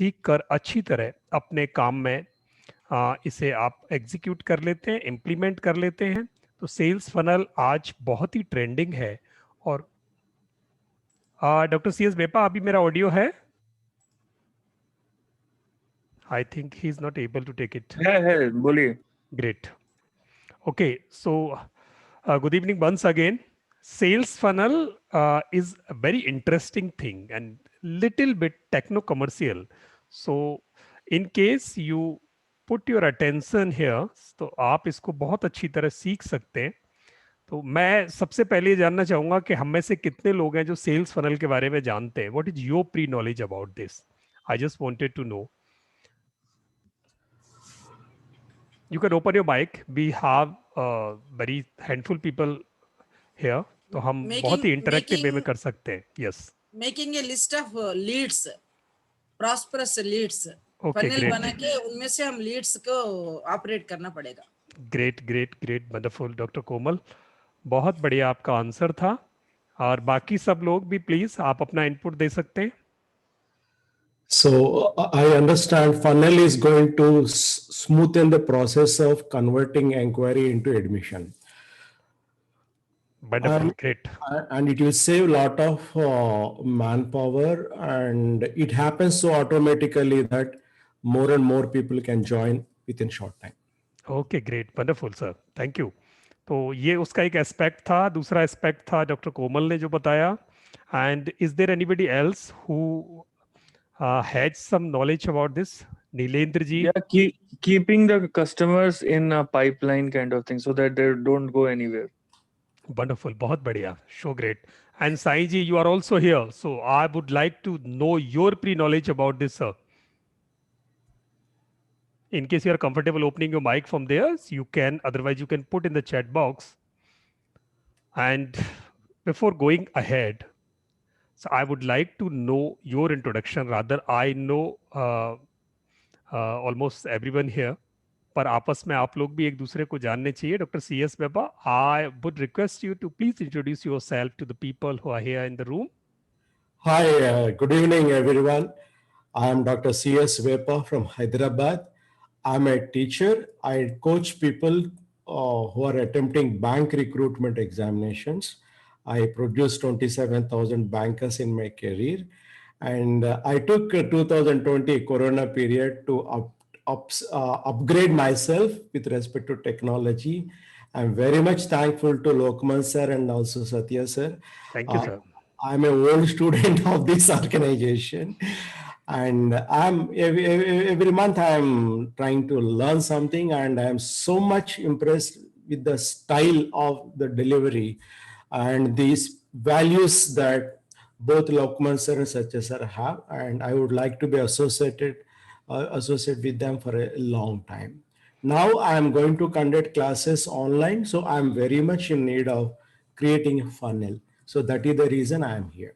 सीख कर अच्छी तरह अपने काम में इसे आप एग्जीक्यूट कर लेते हैं, इम्प्लीमेंट कर लेते हैं, तो सेल्स फनल आज बहुत ही ट्रेंडिंग है। और डॉक्टर सी एस वेपा, अभी मेरा ऑडियो है? I think he is not able to take it. है, बोलिए। Great. Okay, so good evening once again. Sales funnel is a very interesting thing and little bit techno commercial. So in case you put your attention here, तो आप इसको बहुत अच्छी तरह सीख सकते हैं। तो मैं सबसे पहले ये जानना चाहूंगा कि हम में से कितने लोग हैं जो सेल्स फनल के बारे में जानते हैं। What is your pre knowledge about this? I just wanted to know. You can open your mic. We have very handful people here. तो हम बहुत ही इंटरेक्टिव वे में कर सकते हैं। Yes. Making a list of leads, prosperous leads. Okay, funnel great. बना के उनमें से हम leads को ऑपरेट करना पड़ेगा। Great, great, great, wonderful, doctor Komal, बहुत बढ़िया आपका आंसर था। और बाकी सब लोग भी प्लीज आप अपना इनपुट दे सकते हैं। So I understand funnel is going to smoothen the process of converting inquiry into admission. Wonderful, great. And it will save a lot of manpower, and it happens so automatically that more and more people can join within short time. Okay, great, wonderful, sir. Thank you. तो ये उसका एक aspect था। दूसरा aspect था doctor कोमल ने जो बताया। And is there anybody else who has some knowledge about this? Neelendra ji? Yeah, keeping the customers in a pipeline kind of thing so that they don't go anywhere. Wonderful, बहुत बढ़िया, show great. And Sai ji, you are also here, so I would like to know your pre-knowledge about this, sir. In case you are comfortable opening your mic from there, you can. Otherwise, you can put in the chat box. And before going ahead, so I would like to know your introduction. Rather, I know almost everyone here, पर आपस में आप लोग भी एक दूसरे को जानने चाहिए। Doctor C S Vepa, I would request you to please introduce yourself to the people who are here in the room. Hi, good evening, everyone. I am Dr. C.S. Vepa from Hyderabad. I'm a teacher. I coach people who are attempting bank recruitment examinations. I produced 27,000 bankers in my career. And I took 2020 Corona period to upgrade myself with respect to technology. I'm very much thankful to Lokman sir and also Satya sir. Thank you, sir. I'm an old student of this organization, and every month I'm trying to learn something, and I'm so much impressed with the style of the delivery and these values that both Lokman sir and Satya sir have, and I would like to be associated with them for a long time. Now I'm going to conduct classes online, so I'm very much in need of creating a funnel. So that is the reason I am here.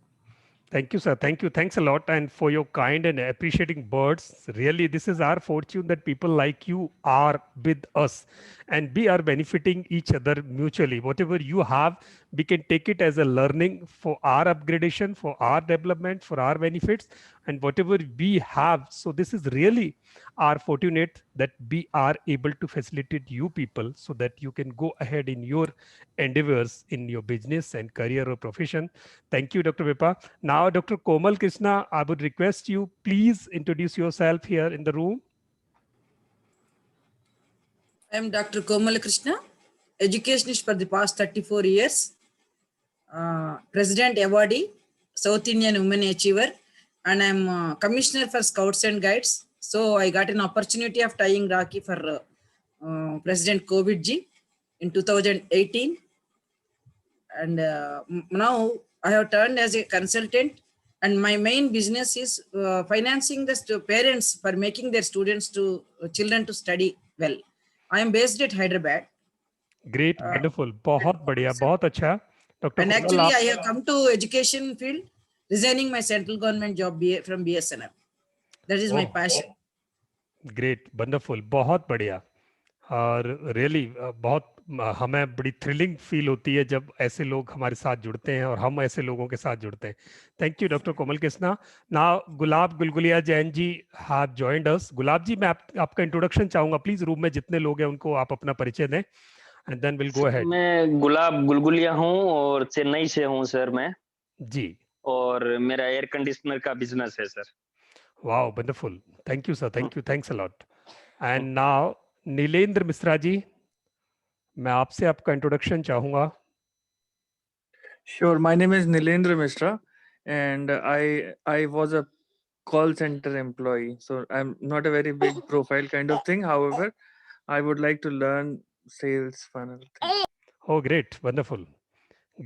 Thank you, sir. Thank you. Thanks a lot. And for your kind and appreciating words. Really, this is our fortune that people like you are with us and we are benefiting each other mutually. Whatever you have, we can take it as a learning for our upgradation, for our development, for our benefits, and whatever we have. So this is really our fortunate that we are able to facilitate you people so that you can go ahead in your endeavors in your business and career or profession. Thank you, Dr. Vepa. Now, Dr. Komal Krishna, I would request you, please introduce yourself here in the room. I am Dr. Komal Krishna, educationist for the past 34 years, President Awardee, South Indian Women Achiever, and I am Commissioner for Scouts and Guides. So I got an opportunity of tying Rakhi for President COVID Ji in 2018. And now I have turned as a consultant, and my main business is financing the parents for making their children to study well. I am based at Hyderabad. Great, wonderful, बहुत बढ़िया, बहुत अच्छा. Dr. And Komal, actually, I have come to education field, resigning my central government job from BSNL. That is my passion. Great, wonderful, बहुत बढ़िया. और really बहुत हमें बड़ी थ्रिलिंग फील होती है जब ऐसे लोग हमारे साथ जुड़ते हैं और हम ऐसे लोगों के साथ जुड़ते हैं. Thank you doctor Komal Krishna. Now Gulab Gulgulia Jain ji have joined us. Gulab ji, मैं आपका इंट्रोडक्शन चाहूंगा प्लीज. रूम में जितने लोग हैं उनको आप अपना परिचय दें and then will go ahead. मैं गुलाब गुलगुलिया हूँ और चेन्नई से हूँ सर मैं, जी. और मेरा एयर कंडीशनर का बिजनेस है sir. Wow, wonderful. Thank you sir. Thank you. Thanks a lot. And now Nilendra Mishra ji, मैं आपसे आपका इंट्रोडक्शन चाहूंगा. Sure. My name is Nilendra Mishra, and I was a call center employee. So I'm not a very big profile kind of thing. However, I would like to learn sales funnel thing. Oh, great. Wonderful.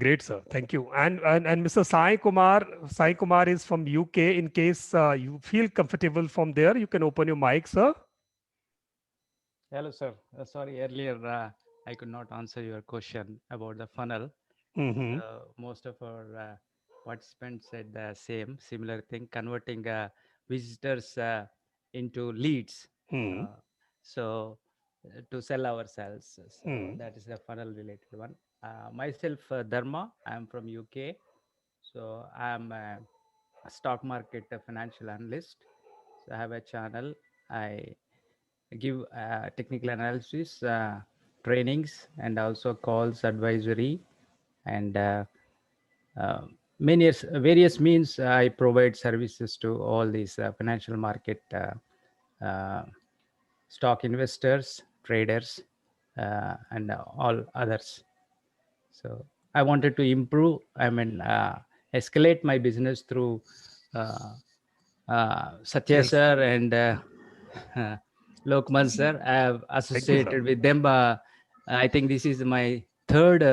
Great, sir. Thank you. And Mr. Sai Kumar. Sai Kumar is from UK. In case you feel comfortable from there, you can open your mic, sir. Hello, sir. Sorry, earlier I could not answer your question about the funnel. Mm-hmm. Most of our participants said the similar thing, converting visitors into leads. Hmm. So to sell ourselves. So Hmm. that is the funnel related one. Myself, Dharma. I'm from UK. So I'm a stock market financial analyst. So I have a channel. I give technical analysis trainings and also calls advisory and various means I provide services to all these financial market uh, stock investors, traders, and all others. So I wanted to improve, escalate my business through Satya Yes. sir and Lokman sir. I have associated with them. I think this is my third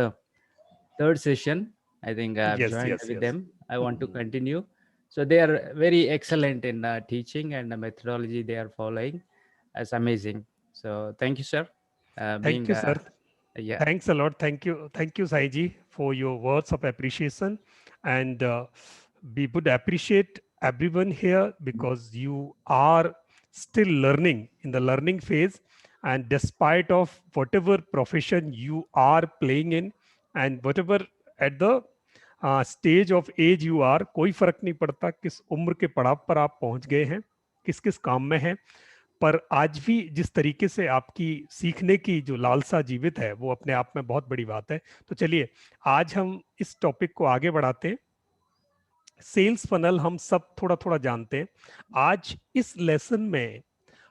session. I think I've Yes, joined yes, with yes. them. I want to continue. So they are very excellent in teaching, and the methodology they are following is amazing. So thank you, sir. Thank you, sir. Yeah. Thanks a lot. Thank you, Saiji, for your words of appreciation. And we would appreciate everyone here because you are still learning in the learning phase. And despite of whatever profession you are playing in and whatever at the stage of age you are, कोई फर्क नहीं पड़ता किस उम्र के पड़ाव पर आप पहुंच गए हैं, किस किस काम में हैं, पर आज भी जिस तरीके से आपकी सीखने की जो लालसा जीवित है वो अपने आप में बहुत बड़ी बात है. तो चलिए आज हम इस टॉपिक को आगे बढ़ाते हैं. सेल्स फनल हम सब थोड़ा थोड़ा जानते हैं. आज इस लेसन में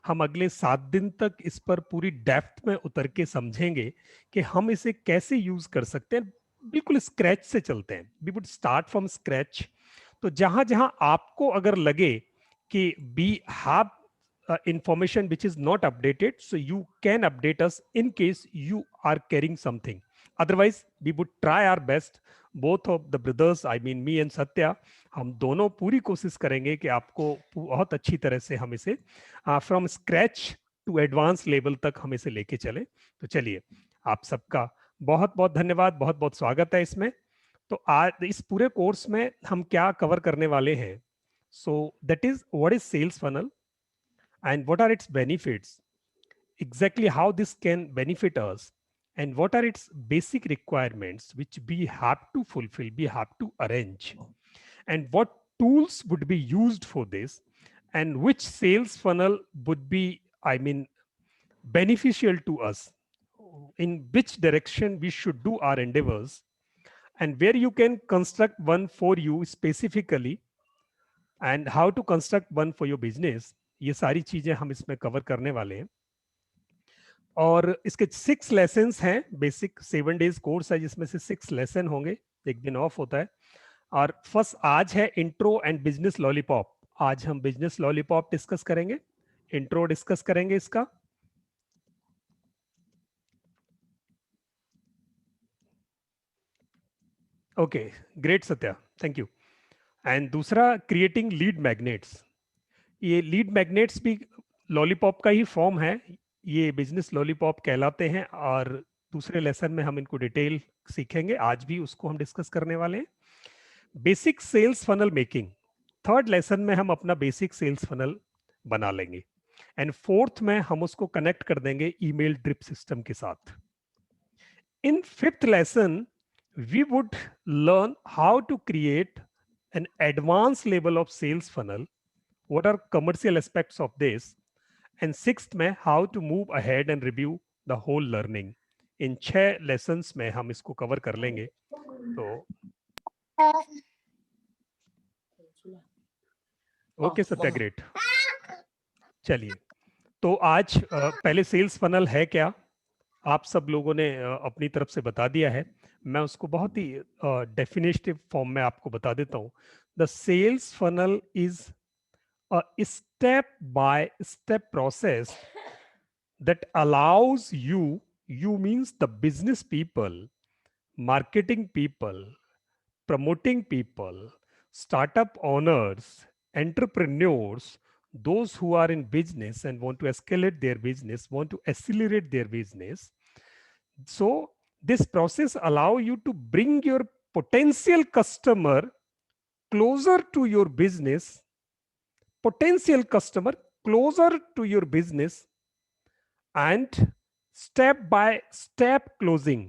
हम अगले 7 दिन तक इस पर पूरी डेप्थ में उतर के समझेंगे कि हम इसे कैसे यूज कर सकते हैं. बिल्कुल स्क्रैच से चलते हैं. We would start from scratch. तो जहां जहां आपको अगर लगे कि we have information which is not updated, so you can update us in case you are carrying something. Otherwise we would try our best, both of the brothers, I mean me and Satya, हम दोनों पूरी कोशिश करेंगे कि आपको बहुत अच्छी तरह से हम इसे from scratch to advance level तक हम इसे लेके चले. तो चलिए आप सबका बहुत बहुत धन्यवाद, बहुत बहुत स्वागत है इसमें. तो आज इस पूरे कोर्स में हम क्या कवर करने वाले हैं. So that is what is sales funnel and what are its benefits, exactly how this can benefit us, and what are its basic requirements which we have to fulfill, we have to arrange, and what tools would be used for this, and which sales funnel would be, I mean, beneficial to us, in which direction we should do our endeavors, and where you can construct one for you specifically, and how to construct one for your business. ये सारी चीजें हम इसमें cover करने वाले हैं. और इसके 6 लेसन्स हैं. बेसिक 7 डेज कोर्स है जिसमें से 6 लेसन होंगे, एक दिन ऑफ होता है. और फर्स्ट आज है इंट्रो एंड बिजनेस लॉलीपॉप. आज हम बिजनेस लॉलीपॉप डिस्कस करेंगे, इंट्रो डिस्कस करेंगे इसका. Okay, great Satya, thank you. And दूसरा क्रिएटिंग लीड मैग्नेट्स. ये लीड मैग्नेट्स भी लॉलीपॉप का ही फॉर्म है, ये बिजनेस लॉलीपॉप कहलाते हैं. और दूसरे लेसन में हम इनको डिटेल सीखेंगे, आज भी उसको हम डिस्कस करने वाले हैं. Basic sales funnel making, third lesson में हम अपना बेसिक सेल्स फनल बना लेंगे. एंड फोर्थ में हम उसको कनेक्ट कर देंगे ईमेल ड्रिप सिस्टम के साथ. In fifth lesson, we would learn how to create an advanced level of sales funnel. What are commercial aspects of this? And sixth में how to move ahead and review the whole learning. In 6 lessons में हम इसको cover कर लेंगे. तो okay Satya, great. चलिए, तो आज पहले सेल्स फनल है क्या, आप सब लोगों ने अपनी तरफ से बता दिया है. मैं उसको बहुत ही डेफिनेटिव फॉर्म में आपको बता देता हूँ. The sales funnel is a step by step process that allows you means the business people, marketing people, promoting people, startup owners, entrepreneurs, those who are in business and want to escalate their business, want to accelerate their business. So this process allow you to bring your potential customer closer to your business, potential customer closer to your business, and step by step closing,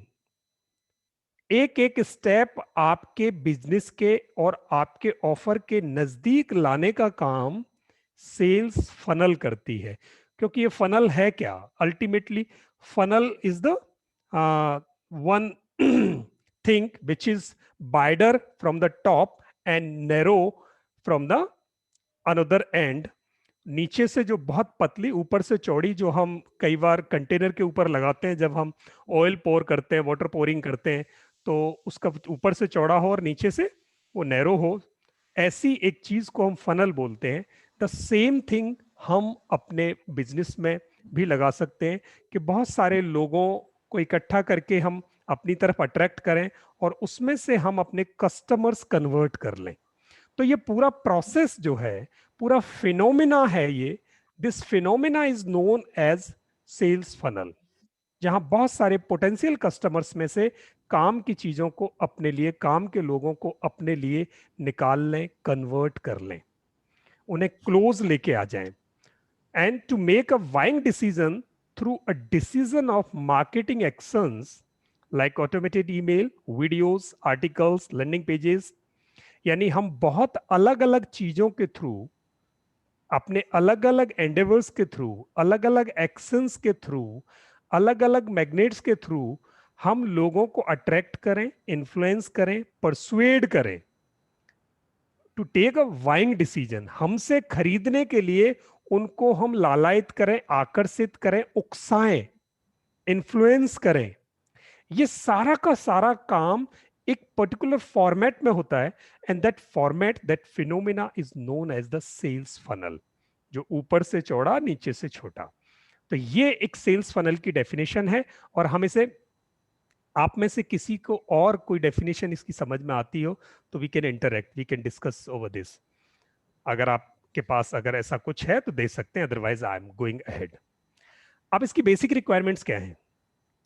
एक एक step आपके business के और आपके offer के नजदीक लाने का काम सेल्स फनल करती है. क्योंकि ये फनल है क्या, ultimately funnel is the one thing which is wider from the top and narrow from the another and. नीचे से जो बहुत पतली, ऊपर से चौड़ी, जो हम कई बार कंटेनर के ऊपर लगाते हैं जब हम ऑयल पोर करते हैं, वाटर पोरिंग करते हैं, तो उसका ऊपर से चौड़ा हो और नीचे से वो नैरो हो, ऐसी एक चीज को हम फनल बोलते हैं. द सेम थिंग हम अपने बिजनेस में भी लगा सकते हैं कि बहुत सारे लोगों को इकट्ठा करके हम अपनी तरफ अट्रैक्ट करें और उसमें से हम अपने कस्टमर्स कन्वर्ट कर लें. तो ये पूरा प्रोसेस जो है, पूरा फिनोमिना है ये. This phenomena is known as sales funnel, जहां बहुत सारे पोटेंशियल कस्टमर्स में से काम की चीजों को अपने लिए, काम के लोगों को अपने लिए निकाल लें, कन्वर्ट कर लें, उन्हें क्लोज लेके आ जाएं. And to make a buying decision through a decision of marketing actions like automated email, videos, articles, landing pages. यानी हम बहुत अलग अलग चीजों के थ्रू, अपने अलग अलग एंडेवर्स के थ्रू, अलग अलग एक्शंस के थ्रू, अलग अलग मैग्नेट्स के थ्रू हम लोगों को अट्रैक्ट करें, इन्फ्लुएंस करें, परसुएड करें to take a buying decision. हमसे खरीदने के लिए उनको हम लालायित करें, आकर्षित करें, उकसाएं, इन्फ्लुएंस करें. ये सारा का सारा काम एक पर्टिकुलर फॉर्मेट में होता है. And that format, that phenomena is known as the sales funnel, जो ऊपर से चौड़ा, नीचे से छोटा. तो ये एक सेल्स फनल की डेफिनेशन है. और हम इसे, आप में से किसी को और कोई डेफिनेशन इसकी समझ में आती हो तो we can interact, we can discuss over this. अगर आपके पास अगर ऐसा कुछ है तो दे सकते हैं, otherwise I am going ahead. अब इसकी बेसिक रिक्वायरमेंट्स क्या हैं,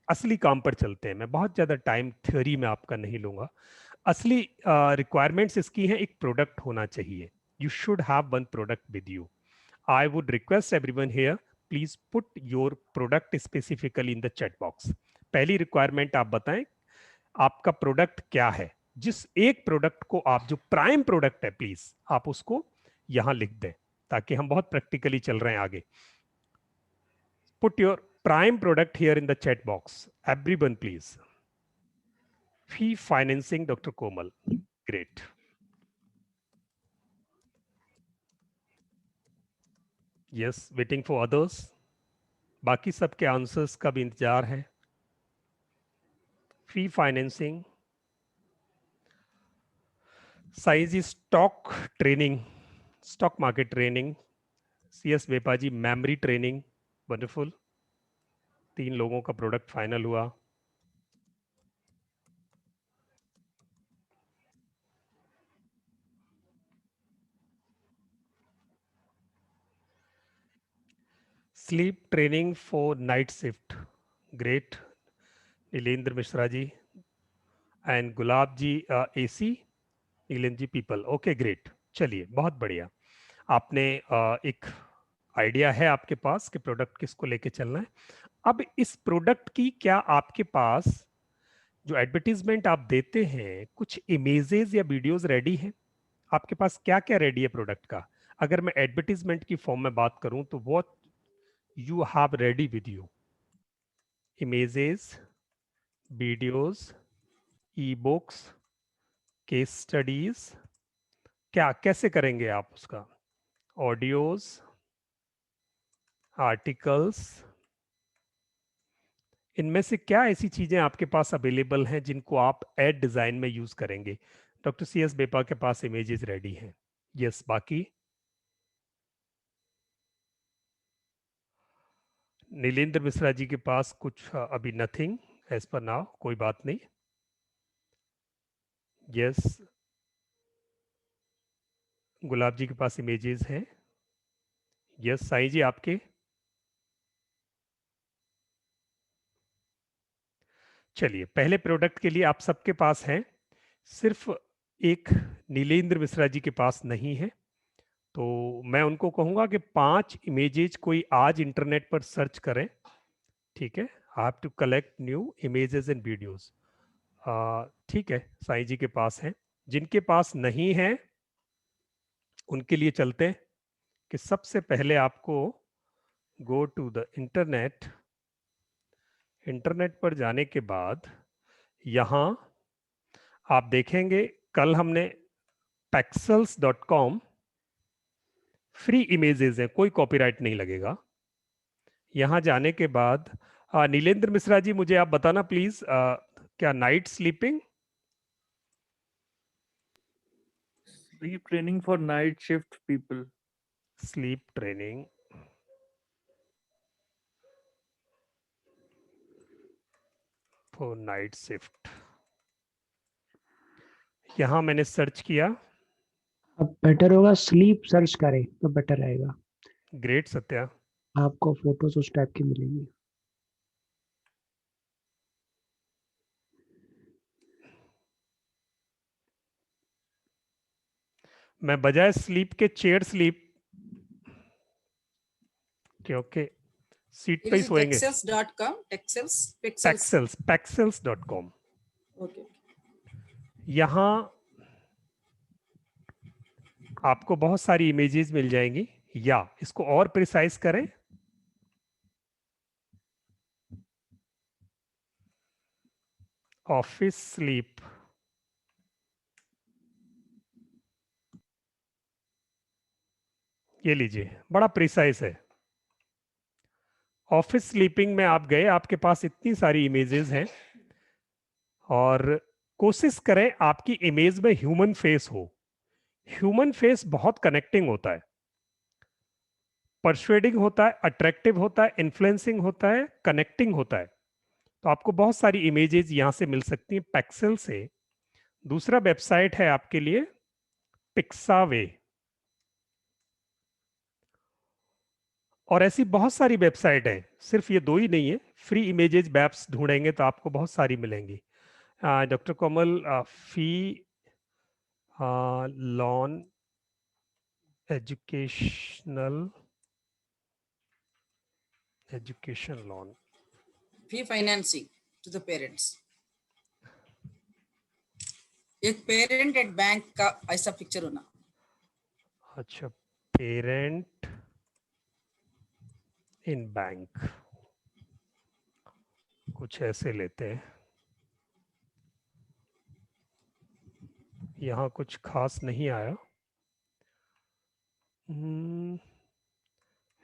असली काम पर चलते हैं. मैं बहुत ज्यादा टाइम थ्योरी में आपका नहीं लूंगा. असली रिक्वायरमेंट्स इसकी हैं, एक प्रोडक्ट होना चाहिए. You should have one product with you. I would request everyone here, please put your product specifically in the chat box. पहली रिक्वायरमेंट आप बताएं, आपका प्रोडक्ट क्या है. जिस एक प्रोडक्ट को आप, जो प्राइम प्रोडक्ट है, प्लीज आप उसको यहां लिख दें ताकि हम बहुत प्रैक्टिकली चल रहे हैं आगे. Put your prime product here in the chat box. Everyone, please. Fee financing, Dr. Komal. Great. Yes, waiting for others. बाकी सबके आंसर्स का भी इंतजार है. Fee financing. Size is stock training, stock market training. CS वेपाजी, memory training. Wonderful. 3 लोगों का product final हुआ. Sleep training for night shift. Great. Nilendra Mishra ji and Gulab ji एसी, Nilendra ji people. Okay, great. चलिए, बहुत बढ़िया. आपने एक आइडिया है आपके पास कि प्रोडक्ट किसको लेके चलना है. अब इस प्रोडक्ट की क्या आपके पास जो एडवर्टीजमेंट आप देते हैं, कुछ इमेजेस या वीडियोस रेडी हैं आपके पास? क्या क्या रेडी है प्रोडक्ट का? अगर मैं एडवर्टीजमेंट की फॉर्म में बात करूं तो what you have ready with you? Images, videos, e books, case studies, क्या कैसे करेंगे आप उसका? ऑडियोज, आर्टिकल्स, इनमें से क्या ऐसी चीजें आपके पास अवेलेबल हैं जिनको आप एड डिजाइन में यूज करेंगे? डॉक्टर सी एस बेपा के पास इमेजेस रेडी हैं। यस, बाकी नीलेंद्र मिश्रा जी के पास कुछ अभी नथिंग एज पर नाउ, कोई बात नहीं। यस, गुलाब जी के पास इमेजेस हैं। यस, साईं जी आपके? चलिए, पहले प्रोडक्ट के लिए आप सबके पास हैं, सिर्फ एक नीलेंद्र मिश्रा जी के पास नहीं है। तो मैं उनको कहूंगा कि 5 इमेजेस कोई आज इंटरनेट पर सर्च करें, ठीक है? I have to collect new images and videos. ठीक है, साईं जी के पास हैं। जिनके पास नहीं है उनके लिए चलते हैं कि सबसे पहले आपको go to the internet. Internet पर जाने के बाद यहाँ आप देखेंगे, कल हमने pexels.com फ्री इमेजेस है, कोई कॉपीराइट नहीं लगेगा। यहाँ जाने के बाद नीलेंद्र मिश्रा जी मुझे आप बताना प्लीज, क्या night sleeping? Sleep training for night shift people. Sleep training, for night shift. यहाँ मैंने सर्च किया। अब बेटर होगा स्लीप सर्च करें तो बेटर रहेगा, ग्रेट सत्या। आपको फोटोज उस टाइप की मिलेंगी। मैं बजाय स्लीप के चेयर स्लीप, क्योंकि सीट पे ही सोएंगे। Texels.com, Texels, Pexels. पैक्सेल्स, pexels.com। Okay. यहाँ आपको बहुत सारी इमेजेस मिल जाएंगी, या इसको और प्रिसाइज करें, ऑफिस स्लीप। ये लीजिए, बड़ा प्रिसाइज है। ऑफिस स्लीपिंग में आप गए, आपके पास इतनी सारी इमेजेस हैं, और कोशिश करें आपकी इमेज में ह्यूमन फेस हो। ह्यूमन फेस बहुत कनेक्टिंग होता है, परसुएडिंग होता है, अट्रैक्टिव होता है, इन्फ्लुएंसिंग होता है, कनेक्टिंग होता है। तो आपको बहुत सारी इमेजेस यहां से मिल सकती हैं पेक्सेल से। दूसरा वेबसाइट है आपके लिए पिक्सावे, और ऐसी बहुत सारी वेबसाइट है, सिर्फ ये 2 ही नहीं है। फ्री इमेजेस मैप्स ढूंढेंगे तो आपको बहुत सारी मिलेंगी। Doctor Komal, fee lawn education loan, Fee financing to the parents. एक पेरेंट एट बैंक का ऐसा पिक्चर होना। अच्छा, पेरेंट इन बैंक, कुछ ऐसे लेते हैं। यहाँ कुछ खास नहीं आया।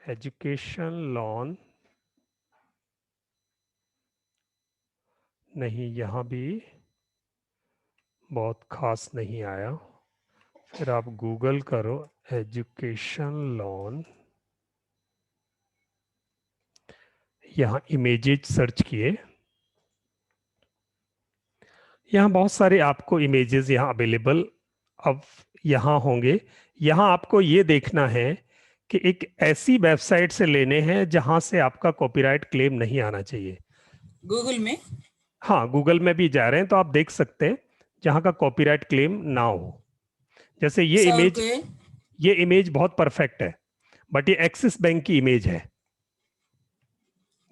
एजुकेशन लोन नहीं, यहाँ भी बहुत खास नहीं आया। फिर आप गूगल करो एजुकेशन लोन, यहाँ इमेजेस सर्च किए, यहाँ बहुत सारे आपको इमेजेस यहाँ अवेलेबल अब यहाँ होंगे। यहाँ आपको ये देखना है कि एक ऐसी वेबसाइट से लेने हैं जहां से आपका कॉपीराइट क्लेम नहीं आना चाहिए। गूगल में? हाँ, गूगल में भी जा रहे हैं तो आप देख सकते हैं जहां का कॉपीराइट क्लेम ना हो। जैसे ये इमेज बहुत परफेक्ट है, बट ये एक्सिस बैंक की इमेज है।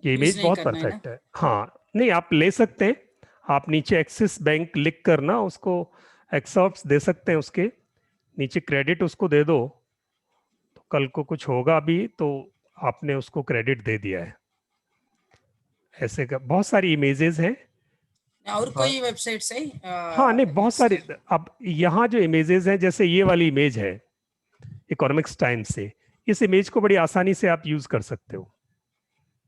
ये इमेज बहुत परफेक्ट है। हाँ, नहीं आप ले सकते हैं, आप नीचे एक्सिस बैंक लिख कर ना उसको एक्सर्प्ट्स दे सकते हैं, उसके नीचे क्रेडिट उसको दे दो, तो कल को कुछ होगा भी तो आपने उसको क्रेडिट दे दिया है। ऐसे का बहुत सारी इमेजेस हैं। और कोई वेबसाइट्स है? हाँ नहीं, बहुत सारी। अब यहाँ जो इमेजेस हैं, जैसे ये वाली इमेज है इकोनॉमिक्स टाइम्स से, इस इमेज को बड़ी आसानी से आप यूज कर सकते हो।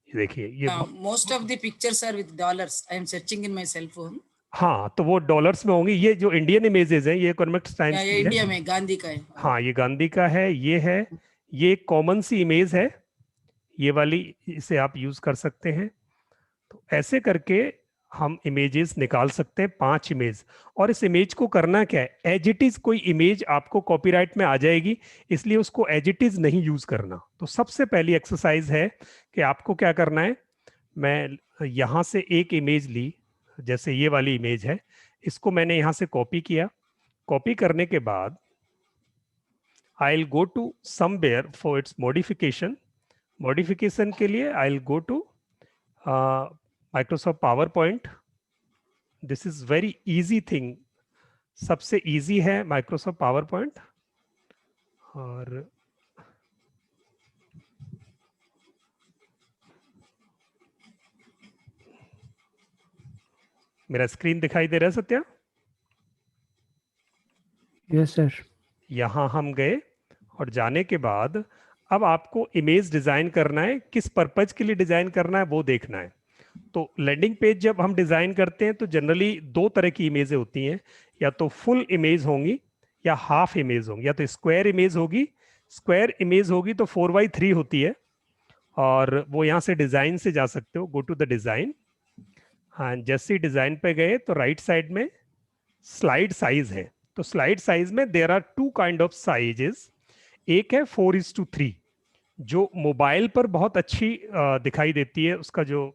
ये देखिए, ये most of the pictures are with dollars. I am searching in my cell phone. हाँ, तो वो डॉलर्स में होंगी। ये जो इंडियन इमेजेस हैं, ये इकोनॉमिक्स टाइम्स ये की है। इंडिया में गांधी का है। हाँ, ये गांधी का है, ये है, ये एक कॉमन सी इमेज है, ये वाली, इसे आप यूज कर सकते हैं। तो ऐसे करके हम इमेजेस निकाल सकते हैं, 5 इमेज। और इस इमेज को करना क्या है, एज इट इज कोई इमेज आपको कॉपीराइट में आ जाएगी, इसलिए उसको एज इट इज नहीं यूज करना। तो सबसे पहली एक्सरसाइज है कि आपको क्या करना है, मैं यहां से एक इमेज ली, जैसे ये वाली इमेज है, इसको मैंने यहां से कॉपी किया। कॉपी करने के बाद I will go to somewhere for its modification. Modification के लिए I will go to Microsoft PowerPoint. This is very easy thing, सबसे इजी है माइक्रोसॉफ्ट पावर पॉइंट। और मेरा स्क्रीन दिखाई दे रहा है सत्या? Yes sir. यहां हम गए, और जाने के बाद अब आपको इमेज डिजाइन करना है, किस पर्पज के लिए डिजाइन करना है वो देखना है। तो लैंडिंग पेज जब हम डिजाइन करते हैं तो जनरली 2 तरह की इमेजें होती हैं, या तो फुल इमेज होंगी या हाफ इमेज होंगी। या तो स्क्वायर इमेज होगी, स्क्वायर इमेज होगी तो 4x3 होती है, और वो यहाँ से डिजाइन से जा सकते हो, गो टू द डिजाइन। हाँ, जैसे ही डिजाइन पे गए तो राइट साइड में स्लाइड साइज है। तो स्लाइड साइज में there are 2 kind of sizes. एक है 4:3, जो मोबाइल पर बहुत अच्छी दिखाई देती है, उसका जो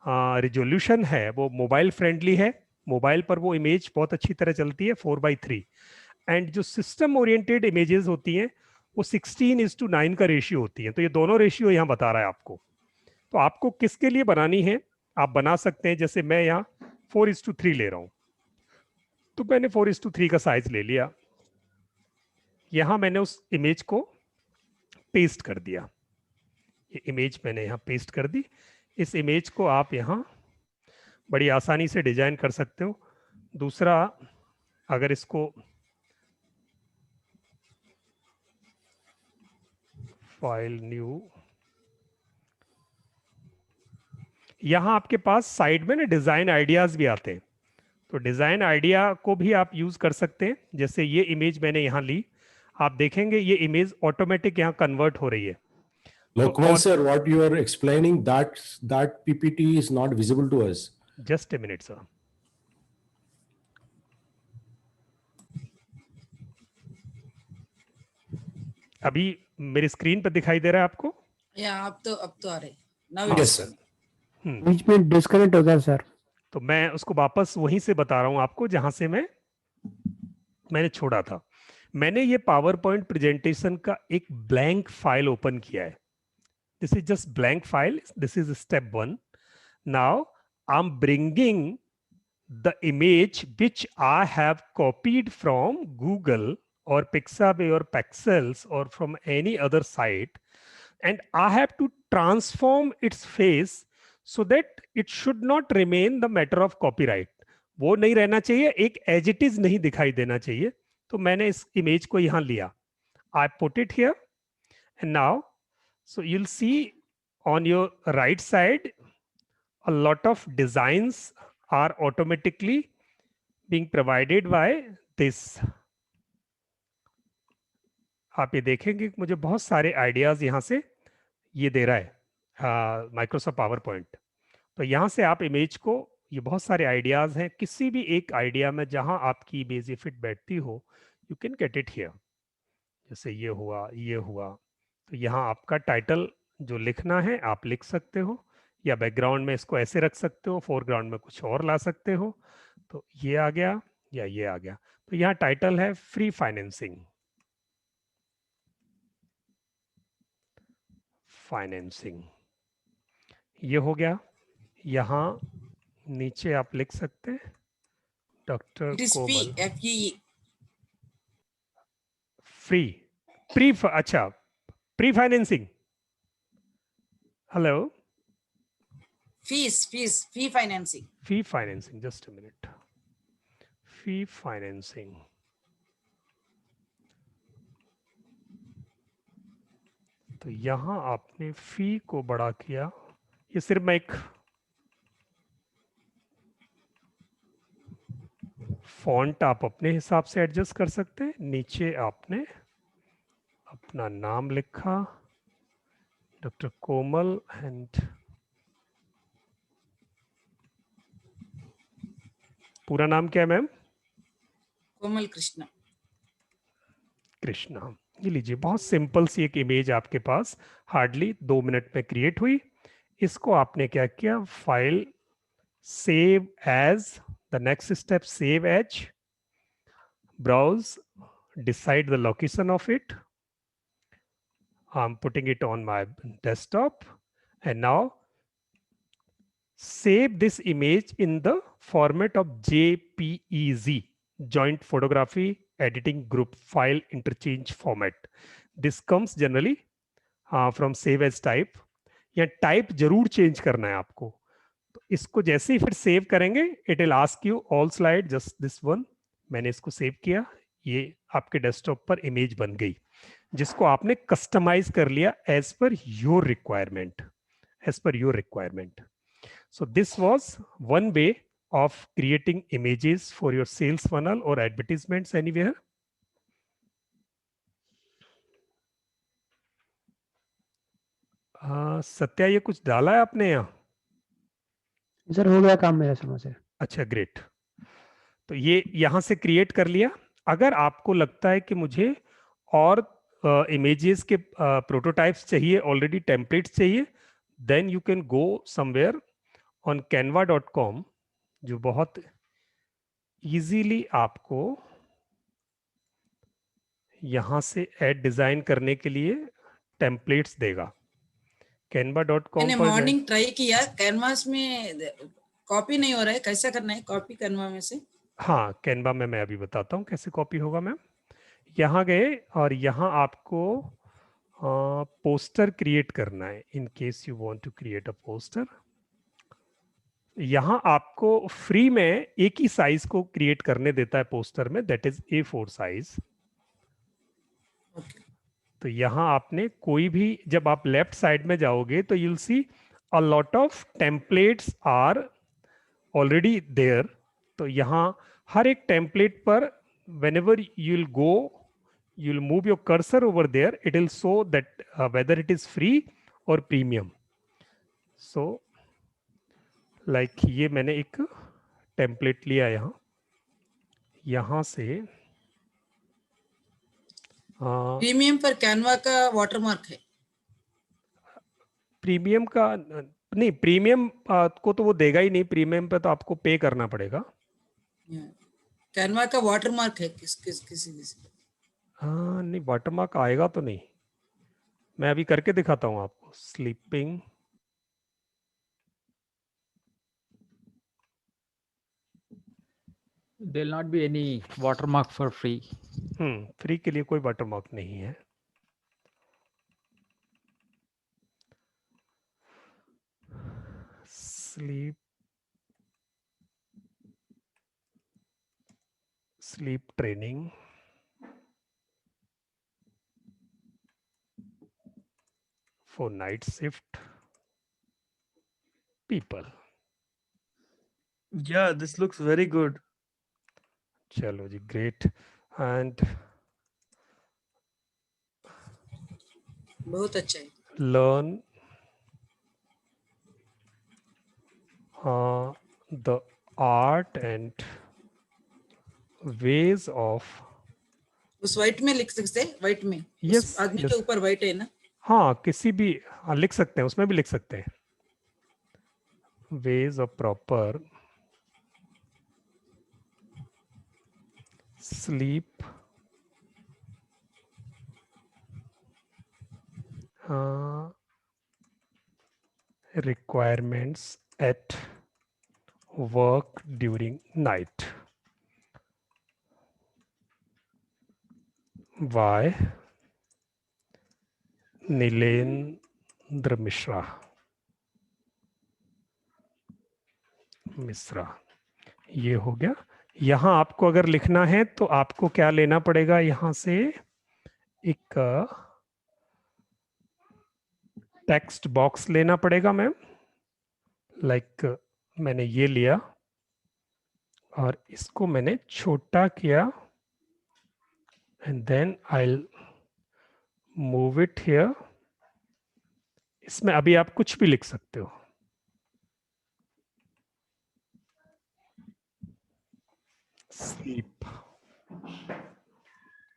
रिजोल्यूशन है वो मोबाइल फ्रेंडली है, मोबाइल पर वो इमेज बहुत अच्छी तरह चलती है 4:3। एंड जो सिस्टम ओरिएंटेड इमेजेस होती हैं वो 16:9 का रेशियो होती है। तो ये दोनों रेशियो यहाँ बता रहा है आपको। तो आपको किसके लिए बनानी है आप बना सकते हैं, जैसे मैं यहाँ 4:3 ले रहा हूँ, तो मैंने 4:3 का साइज ले लिया। यहाँ मैंने उस इमेज को पेस्ट कर दिया, ये इमेज मैंने यहाँ पेस्ट कर दी। इस इमेज को आप यहाँ बड़ी आसानी से डिजाइन कर सकते हो। दूसरा, अगर इसको फाइल न्यू, यहाँ आपके पास साइड में ना डिजाइन आइडियाज भी आते हैं, तो डिजाइन आइडिया को भी आप यूज कर सकते हैं। जैसे ये इमेज मैंने यहाँ ली, आप देखेंगे ये इमेज ऑटोमेटिक यहाँ कन्वर्ट हो रही है। Lokman sir, what you are explaining, that PPT is not visible to us. Just a minute sir. अभी मेरी स्क्रीन पर दिखाई दे रहा है आपको? या अब तो आ रहे। Now Yes sir. बीच में डिस्कनेक्ट हो गया सर। तो मैं उसको वापस वहीं से बता रहा हूं आपको जहां से मैंने छोड़ा था। मैंने ये पावर पॉइंट प्रेजेंटेशन का एक ब्लैंक फाइल ओपन किया है। This is just blank file, this is step 1। Now I am bringing the image which I have copied from Google or Pixabay or Pexels or from any other site, and I have to transform its face so that it should not remain the matter of copyright. वो नहीं रहना चाहिए, एक as it is नहीं दिखाई देना चाहिए। तो मैंने इस इमेज को यहाँ लिया, I put it here, and now so you'll see on your right side a lot of designs are automatically being provided by this। आप ये देखेंगे कि मुझे बहुत सारे आइडियाज यहाँ से ये दे रहा है माइक्रोसॉफ्ट पावर पॉइंट। तो यहाँ से आप इमेज को, ये बहुत सारे आइडियाज हैं, किसी भी एक आइडिया में जहाँ आपकी इमेज फिट बैठती हो, you can get it here. जैसे ये हुआ, ये हुआ, तो यहाँ आपका टाइटल जो लिखना है आप लिख सकते हो, या बैकग्राउंड में इसको ऐसे रख सकते हो, फोरग्राउंड में कुछ और ला सकते हो। तो ये आ गया या ये आ गया। तो यहाँ टाइटल है फ्री फाइनेंसिंग, फाइनेंसिंग, ये हो गया। यहाँ नीचे आप लिख सकते हैं doctor It is Komal. fee, FEE. Free अच्छा pre financing. Hello Fees, fee financing. Fee financing, just a minute. Fee financing, तो यहां आपने फी को बड़ा किया। ये सिर्फ मैं एक फॉन्ट आप अपने हिसाब से एडजस्ट कर सकते हैं। नीचे आपने अपना नाम लिखा डॉक्टर कोमल एंड पूरा नाम क्या है मैम? Komal Krishna. कृष्णा। ये लीजिए, बहुत सिंपल सी एक इमेज आपके पास हार्डली 2 मिनट में क्रिएट हुई। इसको आपने क्या किया, file save as, the next step save as, browse, decide the location of it. I'm putting it on my desktop, and now save this image in the format of JPEG, joint photography editing group file interchange format. This comes generally from save as type. या type जरूर change करना है आपको। तो इसको जैसे ही फिर save करेंगे, it will ask you all slide just this one. मैंने इसको सेव किया, ये आपके डेस्कटॉप पर इमेज बन गई, जिसको आपने कस्टमाइज कर लिया as per your requirement, as per your requirement. So this was one way of creating images for your sales funnel or advertisements anywhere. Satya, ये कुछ डाला है आपने यहाँ? सर हो गया काम मेरा समय से। अच्छा ग्रेट। तो ये यहाँ से क्रिएट कर लिया। अगर आपको लगता है कि मुझे और इमेजेस के प्रोटोटाइप्स चाहिए, ऑलरेडी टेम्पलेट्स चाहिए, then you can go somewhere on canva.com, जो बहुत इजीली आपको यहाँ से ऐड डिजाइन करने के लिए टेम्पलेट्स देगा। canva.com मैंने पर मॉर्निंग ट्राई किया, कैनवास में कॉपी नहीं हो रहा है, कैसा करना है कॉपी कैनवा में से? हाँ, कैनवा में मैं अभी बताता हूँ कैसे कॉपी होगा मैम। यहाँ गए और यहाँ आपको पोस्टर क्रिएट करना है। In case you want to create a poster, यहाँ आपको फ्री में एक ही साइज को क्रिएट करने देता है पोस्टर में, दैट इज A4 साइज। तो यहाँ आपने कोई भी, जब आप लेफ्ट साइड में जाओगे तो you'll see a lot of templates are already there. तो यहाँ हर एक टेम्पलेट पर whenever you'll go, you'll move your cursor over there, it will show that whether it is free or premium. So like ये मैंने एक template लिया यहाँ से प्रीमियम पर कैनवा का वाटरमार्क है। प्रीमियम का नहीं, प्रीमियम को तो वो देगा ही नहीं, प्रीमियम पे तो आपको पे करना पड़ेगा। कैनवा का वाटरमार्क है किसी हाँ नहीं, वाटरमार्क आएगा तो नहीं, मैं अभी करके दिखाता हूँ आपको। Sleeping, There will not be any watermark for free. Free के लिए कोई वाटरमार्क नहीं है। sleep training for night shift people. Yeah, this looks very good. चलो जी, great. And बहुत अच्छा है। learn the art and ways of, उस व्हाइट में लिख सकते हैं, व्हाइट में Yes, उस आदमी yes. के ऊपर व्हाइट है ना? हाँ किसी भी लिख सकते हैं, उसमें भी लिख सकते हैं। ways of proper sleep requirements at work during night. Why? Nilendra Mishra. ये हो गया। यहां आपको अगर लिखना है तो आपको क्या लेना पड़ेगा, यहां से एक टेक्स्ट बॉक्स लेना पड़ेगा मैम। लाइक मैंने ये लिया और इसको मैंने छोटा किया and then I move it here. इसमें अभी आप कुछ भी लिख सकते हो। स्लीप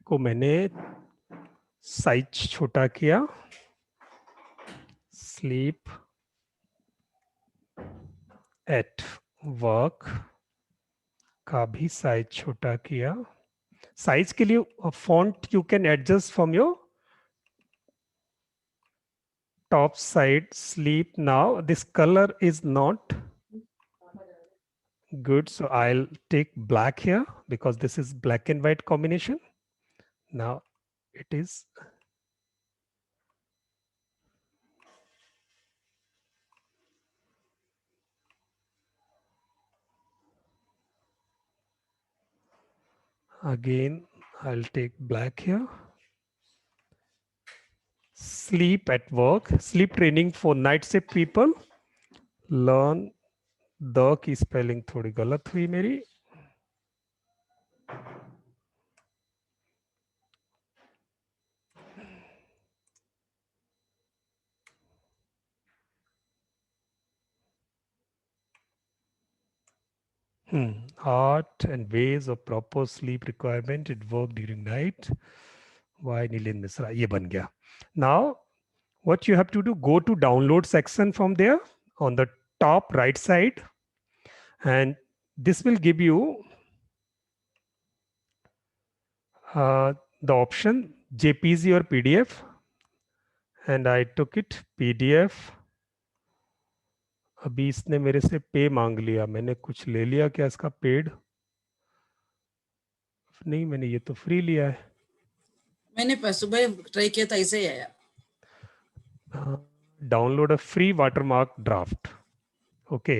को मैंने साइज छोटा किया, स्लीप एट वर्क का भी साइज छोटा किया। साइज के लिए font you can adjust from your top side. Sleep now this colour is not good, so I'll take black here because this is black and white combination. Now it is again, I'll take black here. Sleep at work, sleep training for night shift people. Learn the की spelling थोड़ी गलत हुई मेरी। Art and ways of proper sleep requirement at work during night. Why Nilendra Mishra, ये बन गया। Now what you have to do, go to download section from there on the top right side, and this will give you the option JPG or PDF, and I took it PDF. अभी इसने मेरे से पे मांग लिया, मैंने कुछ ले लिया क्या इसका पेड? नहीं, मैंने ये तो फ्री लिया है। मैंने सुबह ट्राई किया था, ऐसे ही आया। Download a free watermark draft. Okay,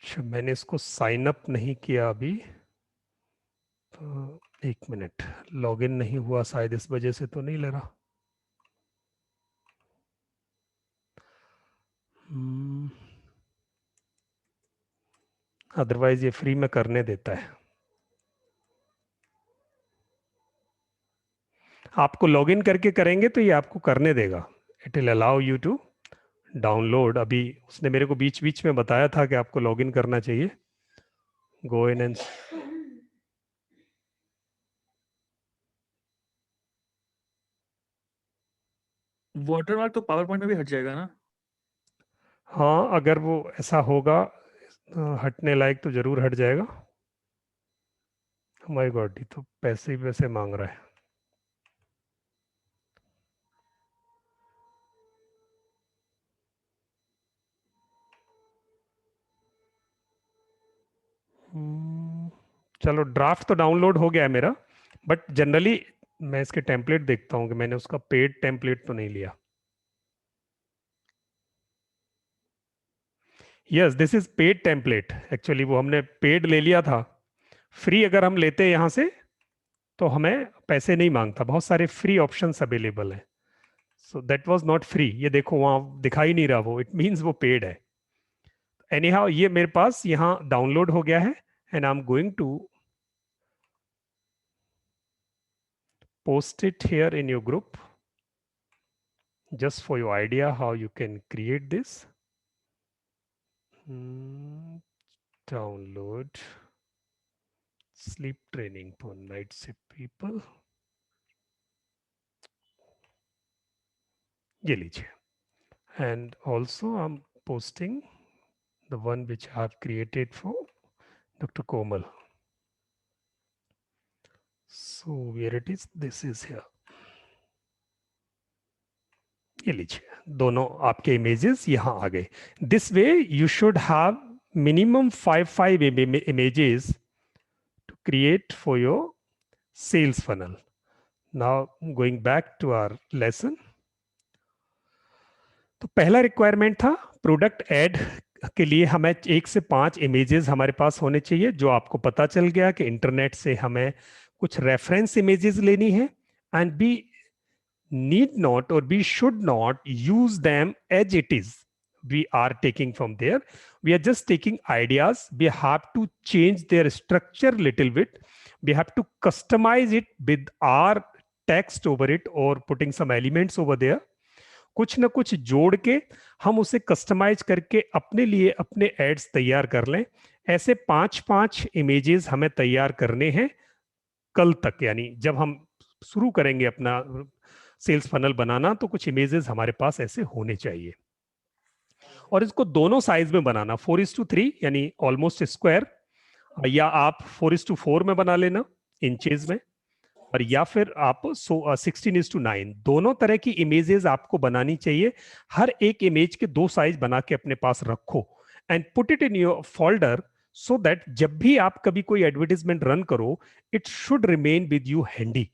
अच्छा मैंने इसको साइन अप नहीं किया अभी, तो एक मिनट, लॉगिन नहीं हुआ शायद, इस वजह से तो नहीं ले रहा। अदरवाइज ये फ्री में करने देता है। आपको लॉगिन करके करेंगे तो ये आपको करने देगा। It will allow you to download. अभी उसने मेरे को बीच बीच में बताया था कि आपको लॉगिन करना चाहिए। गो इन एंड वाटरमार्क तो पावर पॉइंट में भी हट जाएगा ना? हाँ, अगर वो ऐसा होगा हटने लायक तो जरूर हट जाएगा। माय गॉड, ये तो पैसे ही पैसे मांग रहा है। चलो, ड्राफ्ट तो डाउनलोड हो गया है मेरा, बट जनरली मैं इसके टेम्पलेट देखता हूँ कि मैंने उसका पेड टेम्पलेट तो नहीं लिया। Yes, this is paid template. Actually वो हमने पेड ले लिया था। फ्री अगर हम लेते हैं यहाँ से तो हमें पैसे नहीं मांगता, बहुत सारे फ्री ऑप्शंस अवेलेबल है। So that was not free. ये देखो वहाँ दिखाई नहीं रहा वो, इट मींस वो पेड है। एनी हाउ, ये मेरे पास यहाँ डाउनलोड हो गया है and I am going to post it here in your group just for your idea how you can create this. Download sleep training for night shift people. ये लीजिए, and also I'm posting the one which I have created for Dr. Komal. So where it is, this is here. ये लीजिए दोनों आपके images यहाँ आ गए. This way you should have minimum 5 images to create for your sales funnel. Now going back to our lesson. तो पहला requirement था product add के लिए हमें 1 से 5 इमेजेस हमारे पास होने चाहिए, जो आपको पता चल गया कि इंटरनेट से हमें कुछ रेफरेंस इमेजेस लेनी है and be need not or we should not use them as it is we are taking from there. We are just taking ideas. We have to change their structure little bit. We have to customize it with our text over it or putting some elements over there. कुछ ना कुछ जोड़ के हम उसे customise करके अपने लिए अपने एड्स तैयार कर लें. ऐसे 5 इमेजेस हमें तैयार करने हैं कल तक, यानी जब हम शुरू करेंगे अपना सेल्स फनल बनाना तो कुछ इमेजेस हमारे पास ऐसे होने चाहिए. और इसको दोनों साइज में बनाना, 4:3 यानी ऑलमोस्ट स्क्वायर, या आप 4:4 में बना लेना इंचेस में, और या फिर आप 16:9. दोनों तरह की इमेजेस आपको बनानी चाहिए. हर एक इमेज के 2 साइज बना के अपने पास रखो and put it in your folder so that जब भी आप कभी कोई एडवर्टाइजमेंट रन करो it should remain with you handy.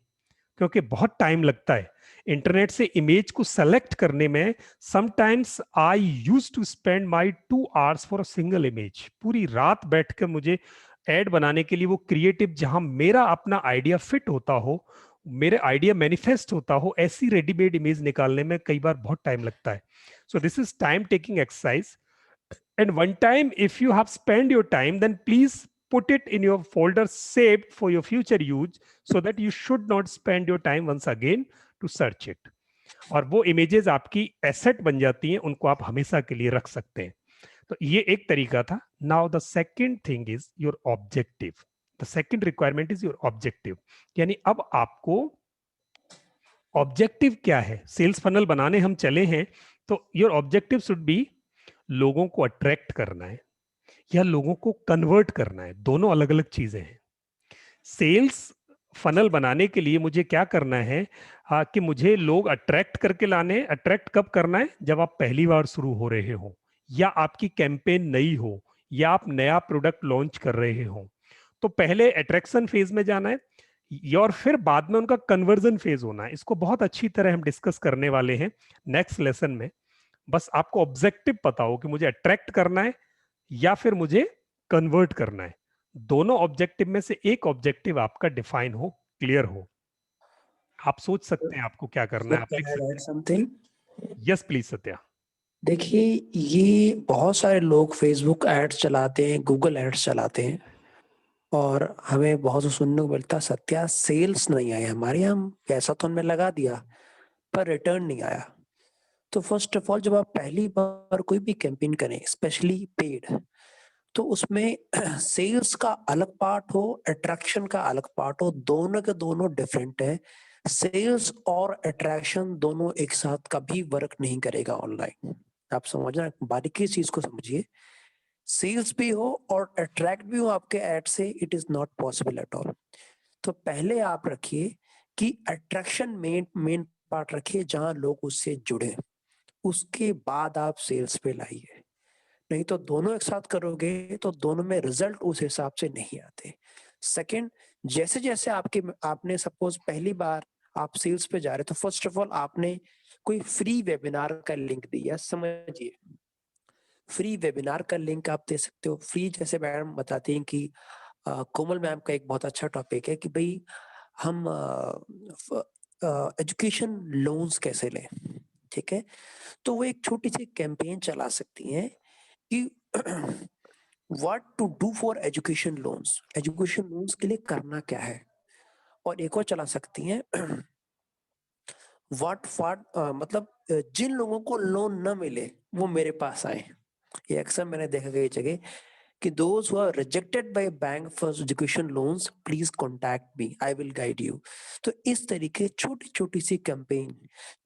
क्योंकि बहुत टाइम लगता है इंटरनेट से इमेज को सेलेक्ट करने में. Sometimes I use to spend my 2 hours for a single image. पूरी रात बैठकर मुझे एड बनाने के लिए वो क्रिएटिव, जहां मेरा अपना आइडिया फिट होता हो, मेरे आइडिया मैनिफेस्ट होता हो, ऐसी रेडीमेड इमेज निकालने में कई बार बहुत टाइम लगता है. सो this is time taking exercise. And one time, if you have spent your time, then please put it in your folder saved for your future use so that you should not spend your time once again to search it. और वो images आपकी asset बन जाती हैं, उनको आप हमेशा के लिए रख सकते हैं. तो ये एक तरीका था. Now the second thing is your objective. The second requirement is your objective. यानी अब आपको ऑब्जेक्टिव क्या है. सेल्स फनल बनाने हम चले हैं तो योर ऑब्जेक्टिव शुड बी लोगों को अट्रैक्ट करना है या लोगों को कन्वर्ट करना है. दोनों अलग अलग चीजें हैं. सेल्स फनल बनाने के लिए मुझे क्या करना है कि मुझे लोग अट्रैक्ट करके लाने. अट्रैक्ट कब करना है? जब आप पहली बार शुरू हो रहे हो, या आपकी कैंपेन नई हो, या आप नया प्रोडक्ट लॉन्च कर रहे हो. तो पहले अट्रैक्शन फेज में जाना है और फिर बाद में उनका कन्वर्जन फेज होना है. इसको बहुत अच्छी तरह हम डिस्कस करने वाले हैं नेक्स्ट लेसन में. बस आपको ऑब्जेक्टिव पता हो कि मुझे अट्रैक्ट करना है या फिर मुझे कन्वर्ट करना है. दोनों ऑब्जेक्टिव में से एक ऑब्जेक्टिव आपका डिफाइन हो, क्लियर हो. आप सोच सकते हैं आपको क्या करना है. आप लिख सकते हैं. Yes please Satya. देखिए, ये बहुत सारे लोग फेसबुक एड्स चलाते हैं, गूगल एड्स चलाते हैं, और हमें बहुत सुनने को मिलता, सत्या सेल्स नहीं आए हमारे, हम पैसा तो हमने लगा दिया पर रिटर्न नहीं आया. तो फर्स्ट ऑफ ऑल, जब आप पहली बार कोई भी कैंपेन करें, स्पेशली पेड, तो उसमें सेल्स का अलग पार्ट हो, अट्रैक्शन का अलग पार्ट हो. दोनों के दोनों डिफरेंट है. सेल्स और अट्रैक्शन दोनों एक साथ कभी वर्क नहीं करेगा ऑनलाइन. आप समझना, बारीकी इस चीज को समझिए. सेल्स भी हो और अट्रैक्ट भी हो आपके एड से, it is not possible at all. तो पहले आप रखिए कि अट्रैक्शन मेन पार्ट रखिए जहां लोग उससे जुड़े, उसके बाद आप सेल्स पे लाइए. नहीं तो दोनों एक साथ करोगे तो दोनों में रिजल्ट उस हिसाब से नहीं आते. सेकंड, जैसे जैसे आपने सपोज पहली बार आप सेल्स पे जा रहे, तो फर्स्ट ऑफ ऑल आपने कोई फ्री वेबिनार का लिंक दिया. समझिए, फ्री वेबिनार का लिंक आप दे सकते हो. फ्री, जैसे मैडम बताती हैं कि कोमल मैम का एक बहुत अच्छा टॉपिक है कि भाई हम एजुकेशन लोन्स कैसे लें. ठीक है, तो वो एक छोटी सी कैंपेन चला सकती हैं कि what to do for education loans. Education loans के लिए करना क्या है. और एक और चला सकती हैं मतलब जिन लोगों को लोन न मिले वो मेरे पास आए. ये अक्सर मैंने देखा कई जगह कि those who are rejected by bank for education loans, please contact me, I will guide you. तो इस तरीके छोटी छोटी सी कैंपेन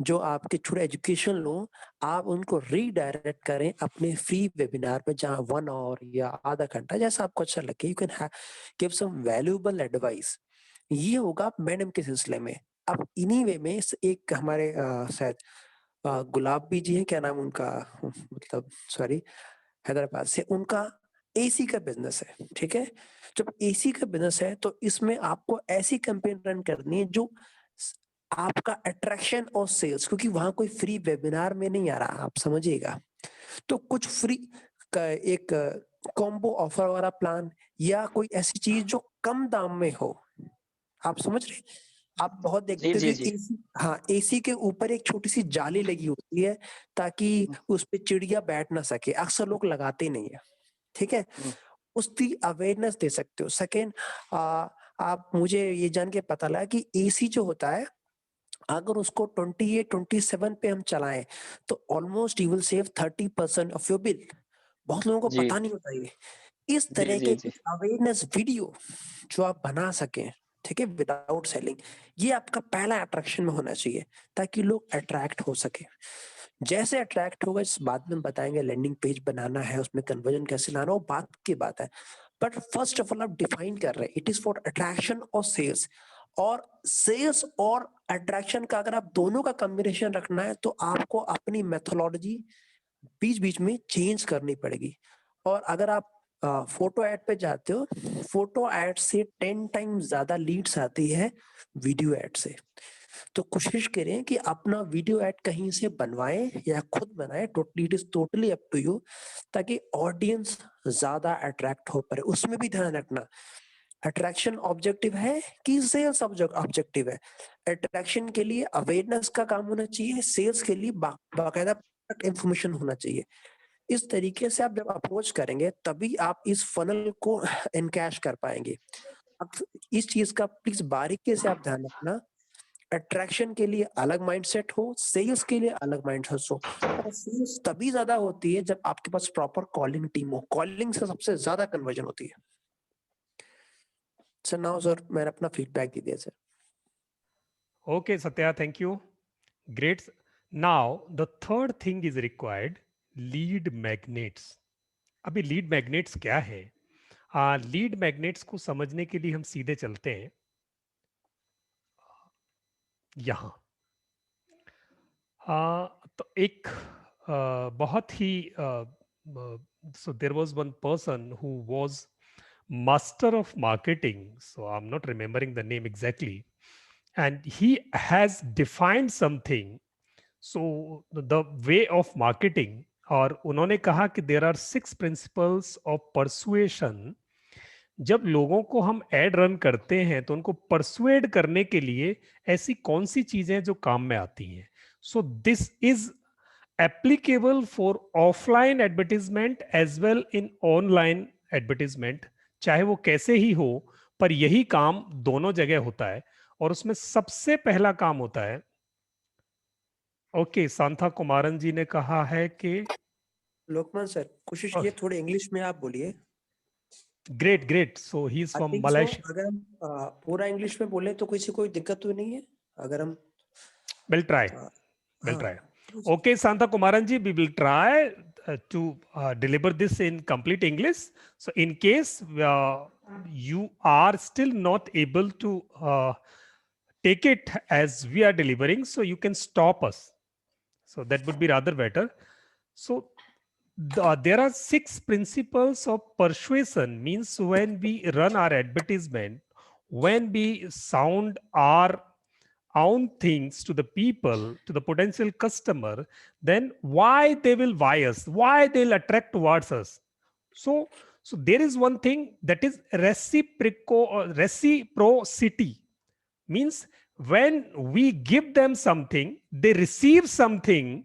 जो आपके छोटे एजुकेशन लोन, आप उनको रीडायरेक्ट करें अपने फ्री वेबिनार पे, जहाँ 1 hour या आधा घंटा जैसा आपको अच्छा लगे, you can give some valuable advice. ये होगा मैडम के सिलसिले में. अब इन्हीं वे में एक हमारे शायद गुलाबी जी हैं, क्या नाम उनका, मतलब सॉरी, हैदराबाद से, उनका एसी का बिजनेस है, ठीक है। जब एसी का बिजनेस है तो इसमें आपको ऐसी कैंपेन रन करनी है जो आपका अट्रैक्शन और सेल्स, क्योंकि वहां कोई फ्री वेबिनार में नहीं आ रहा, आप समझिएगा। तो कुछ फ्री का एक कॉम्बो ऑफर वाला प्लान, या कोई ऐसी चीज जो कम दाम में हो, आप समझ रहे हैं? आप बहुत जी देखते हो जी कि जी। एसी, हाँ, एसी के ऊपर एक छोटी सी जाली लगी होती है ताकि उस पे चिड़िया बैठ ना सके, अक्सर लोग लगाते नहीं है, ठीक है। उसकी अवेयरनेस दे सकते हो। सेकेंड, आप, मुझे ये जान के पता लगा कि एसी जो होता है, अगर उसको 28 27 पे हम चलाएं तो almost you will save 30% of your bill. बहुत लोगों को जी पता नहीं होता ये। इस जी तरह जी के जी। कुछ अवेयरनेस वीडियो जो आप बना सकें, ठीक है, विदाउट सेलिंग, ये आपका पहला अट्रैक्शन में होना चाहिए ताकि लोग अट्रैक्ट हो सके। जैसे अट्रैक्ट होगा, इस बाद में बताएंगे, लैंडिंग पेज बनाना है, उसमें कन्वर्जन कैसे लाना, वो बात की बात है। बट फर्स्ट ऑफ ऑल आप डिफाइन कर रहे हैं, इट इज फॉर अट्रैक्शन और सेल्स। और सेल्स और अट्रैक्शन का अगर आप दोनों का कॉम्बिनेशन रखना है तो आपको अपनी मेथोडोलॉजी बीच बीच में चेंज करनी पड़ेगी। और अगर आप फोटो ऐड पे जाते हो, फोटो ऐड से 10 टाइम्स ज्यादा लीड्स आती है वीडियो ऐड से। तो कोशिश करें कि अपना वीडियो ऐड कहीं से बनवाएं या खुद बनाएं, totally, it is totally up to you, ताकि ऑडियंस ज्यादा अट्रैक्ट हो पाए। उसमें भी ध्यान रखना, अट्रैक्शन ऑब्जेक्टिव है कि सेल्स ऑब्जेक्टिव है। अट्रैक्शन के लिए अवेयरनेस का काम होना चाहिए, सेल्स के लिए बाकायदा इंफॉर्मेशन होना चाहिए। इस तरीके से आप जब अप्रोच करेंगे तभी आप इस फनल को एनकैश कर पाएंगे। अब इस चीज का प्लीज बारीकी से आप ध्यान रखना, अट्रैक्शन के लिए अलग माइंडसेट हो, सेल्स के लिए अलग माइंडसेट हो। और सेल्स तभी ज्यादा होती है जब आपके पास प्रॉपर कॉलिंग टीम हो, कॉलिंग से सबसे ज्यादा कन्वर्जन होती है। सर नाउ सर मैंने अपना फीडबैक दे दिया sir. Okay, Satya, thank you. Great. Now, the third thing is required, lead magnets. अभी लीड मैग्नेट्स क्या है? लीड मैग्नेट्स को समझने के लिए हम सीधे चलते हैं यहाँ। तो एक बहुत ही so there was one person who was master of marketing, so I'm not remembering the name exactly, and he has defined something, so the way of marketing, और उन्होंने कहा कि there are 6 principles of persuasion. जब लोगों को हम ad run करते हैं तो उनको परसुएड करने के लिए ऐसी कौन सी चीजें जो काम में आती हैं. So this is applicable for offline advertisement as well in online advertisement, चाहे वो कैसे ही हो, पर यही काम दोनों जगह होता है. और उसमें सबसे पहला काम होता है, ओके, सांता कुमारन जी ने कहा है कि लोकमान सर कोशिश कीजिए थोड़े इंग्लिश में आप बोलिए। Great great, so he is I from think so Malaysia. अगर हम पूरा इंग्लिश में बोले तो किसी कोई दिक्कत तो नहीं है अगर हम विल ट्राई. हाँ We'll हाँ, try. Okay, Santa Kumaranji, we will try to deliver this in complete English. So, in case you are still not able to take it as we are delivering, so you can stop us. So, that would be rather better. So, there are 6 principles of persuasion, means when we run our advertisement, when we sound our own things to the people, to the potential customer, then why they will buy us, why they'll attract towards us. So, so there is one thing that is reciprocity, means when we give them something, they receive something.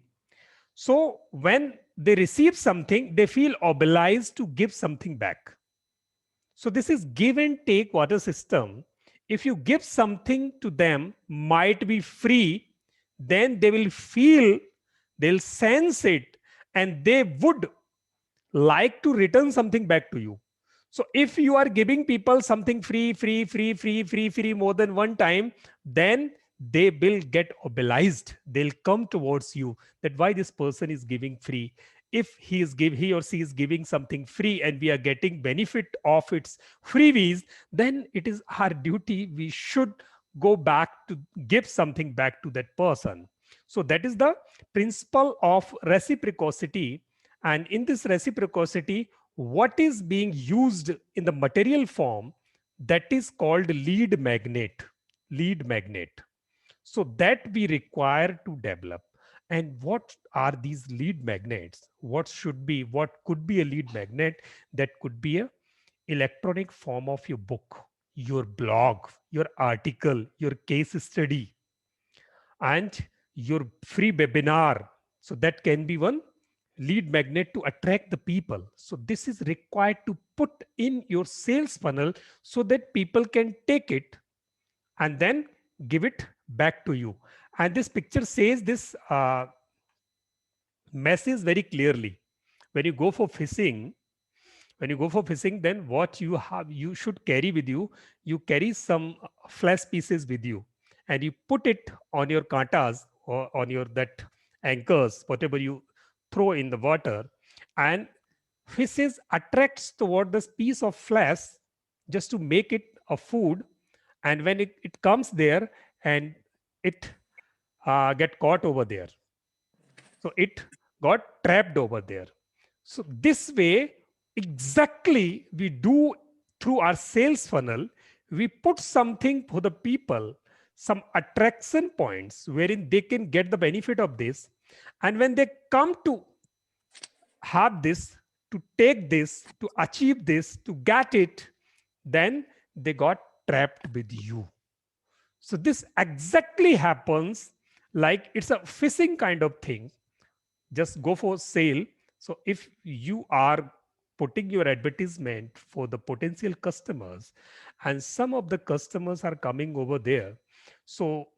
So when they receive something, they feel obliged to give something back. So this is give and take water system. If you give something to them, might be free, then they will feel, they'll sense it, and they would like to return something back to you. So if you are giving people something free more than one time, then they will get obliged. They'll come towards you that why this person is giving free. If he or she is giving something free and we are getting benefit of its freebies, then it is our duty. We should go back to give something back to that person. So that is the principle of reciprocity. And in this reciprocity, what is being used in the material form, that is called lead magnet. Lead magnet. So that we require to develop. And what are these lead magnets? What could be a lead magnet? That could be a electronic form of your book, your blog, your article, your case study, and your free webinar. So that can be one lead magnet to attract the people. So this is required to put in your sales funnel so that people can take it and then give it back to you. And this picture says this message very clearly. When you go for fishing, then what you should carry with you, you carry some flesh pieces with you, and you put it on your kantas or on your that anchors, whatever you throw in the water, and fishes attracts toward this piece of flesh just to make it a food. And when it comes there and it get caught over there, so it got trapped over there. So this way, exactly we do through our sales funnel, we put something for the people, some attraction points wherein they can get the benefit of this. And when they come to have this, to take this, to achieve this, to get it, then they got trapped with you. So this exactly happens like it's a fishing kind of thing. Just go for sale. So if you are putting your advertisement for the potential customers, and some of the customers are coming over there, so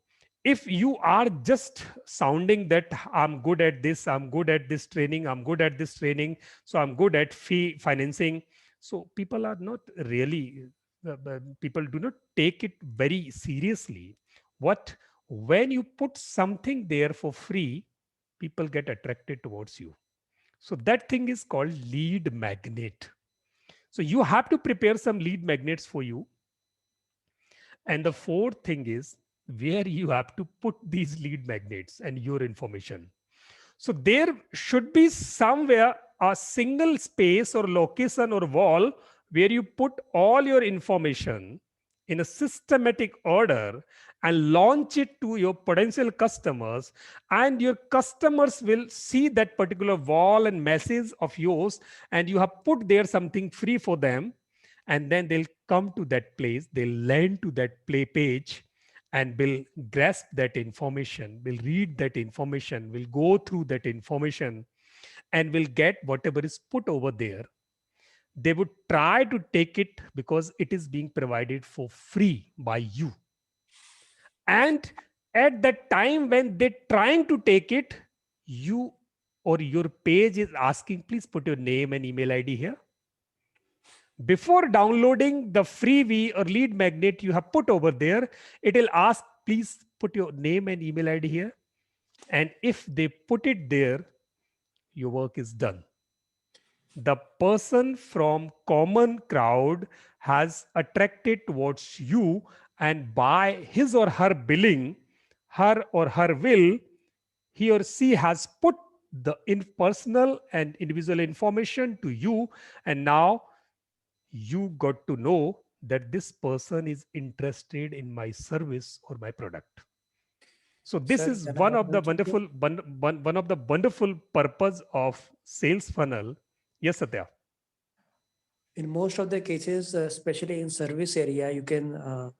if you are just sounding that I'm good at this, I'm good at this training, I'm good at this training, so I'm good at fee financing, so people are not really people do not take it very seriously. When you put something there for free, people get attracted towards you. So that thing is called lead magnet. So you have to prepare some lead magnets for you. And the fourth thing is where you have to put these lead magnets and your information. So there should be somewhere a single space or location or wall where you put all your information in a systematic order and launch it to your potential customers, and your customers will see that particular wall and message of yours, and you have put there something free for them, and then they'll come to that place, they'll land to that play page, and will grasp that information, will read that information, will go through that information, and will get whatever is put over there. They would try to take it because it is being provided for free by you. And at that time when they're trying to take it, you or your page is asking, please put your name and email ID here. Before downloading the freebie or lead magnet you have put over there, it will ask, please put your name and email ID here. And if they put it there, your work is done. The person from common crowd has attracted towards you, and by his or her billing, her or her will, he or she has put the personal and individual information to you, and now you got to know that this person is interested in my service or my product. So this Sir, is can I one add of the on something? one of the wonderful purpose of sales funnel. Yes, Satya. In most of the cases, especially in service area, you can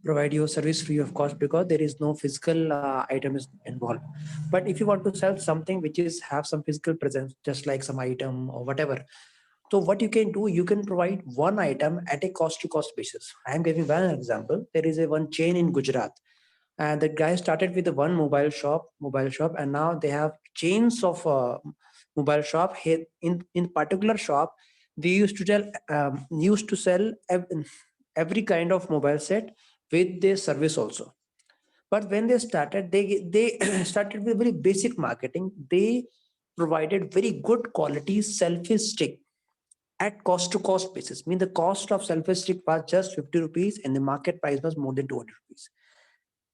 provide your service free of cost because there is no physical item is involved. But if you want to sell something which is have some physical presence, just like some item or whatever, so what you can do, you can provide one item at a cost to cost basis. I am giving one example. There is a one chain in Gujarat, and the guy started with the one mobile shop, and now they have chains of mobile shop. In particular shop, they used to sell every kind of mobile set with their service also. But when they started, they started with very basic marketing. They provided very good quality selfie stick at cost to cost basis. Mean the cost of selfie stick was just 50 rupees and the market price was more than 200 rupees.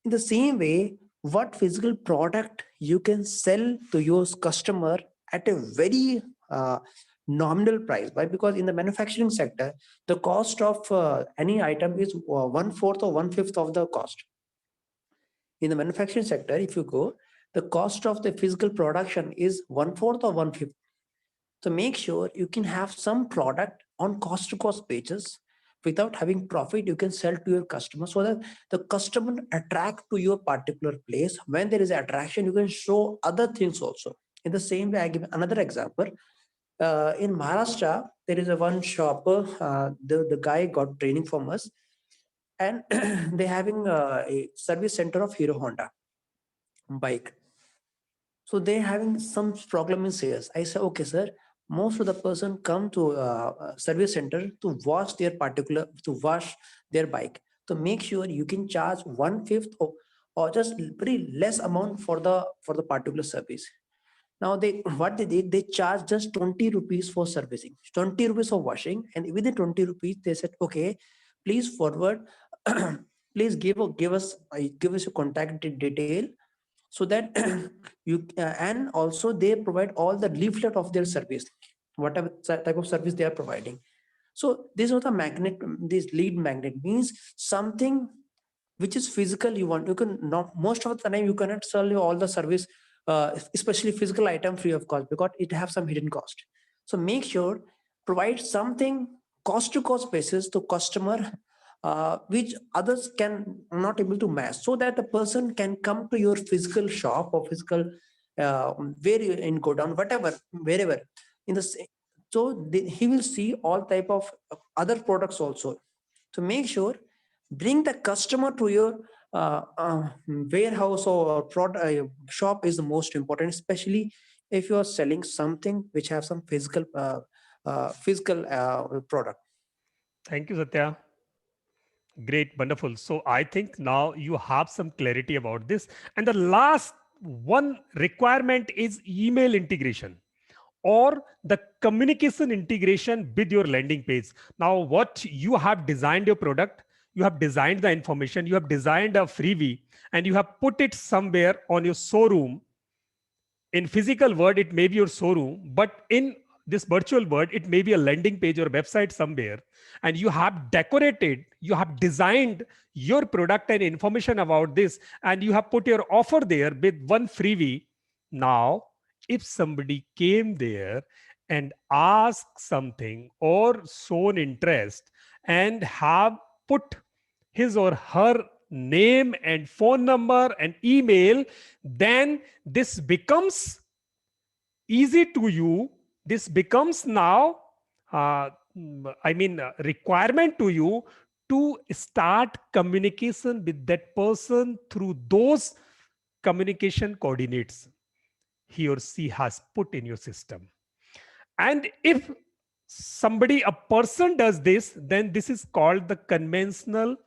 In the same way, what physical product you can sell to your customer at a very nominal price. Why? Because in the manufacturing sector, the cost of any item is 1/4 or 1/5 of the cost. In the manufacturing sector, if you go, the cost of the physical production is 1/4 or 1/5. So make sure you can have some product on cost to cost basis without having profit. You can sell to your customer so that the customer attract to your particular place. When there is attraction, you can show other things also. In the same way, I give another example. In Maharashtra, there is a one shopper. The guy got training from us, and they having a service center of Hero Honda bike. So they're having some problem in sales. I say, okay, sir, most of the person come to service center to wash their bike. So make sure you can charge 1/5 or just very less amount for the particular service. Now what they did, they charge just 20 rupees for servicing, 20 rupees for washing, and within 20 rupees, they said, okay, please forward, please give us your contact detail so that you and also they provide all the leaflet of their service, whatever type of service they are providing. So this was the magnet. This lead magnet means something which is physical. You can not, most of the time you cannot sell you all the service, especially physical item, free of cost, because it have some hidden cost. So make sure provide something cost to cost basis to customer, which others can not able to match, so that the person can come to your physical shop or physical where you in go down, whatever, wherever in the so he will see all type of other products also. So make sure bring the customer to your warehouse or product shop is the most important, especially if you are selling something which have some physical product. Thank you, Satya. Great, wonderful. So I think now you have some clarity about this. And the last one requirement is email integration or the communication integration with your landing page. Now, what you have designed your product, you have designed the information, you have designed a freebie, and you have put it somewhere on your showroom. In physical world, it may be your showroom, but in this virtual world, it may be a landing page or website somewhere, and you have decorated, you have designed your product and information about this, and you have put your offer there with one freebie. Now, if somebody came there and asked something or shown interest and have put his or her name and phone number and email, then this becomes easy to you. This becomes now, requirement to you to start communication with that person through those communication coordinates he or she has put in your system. And if a person does this, then this is called the conventional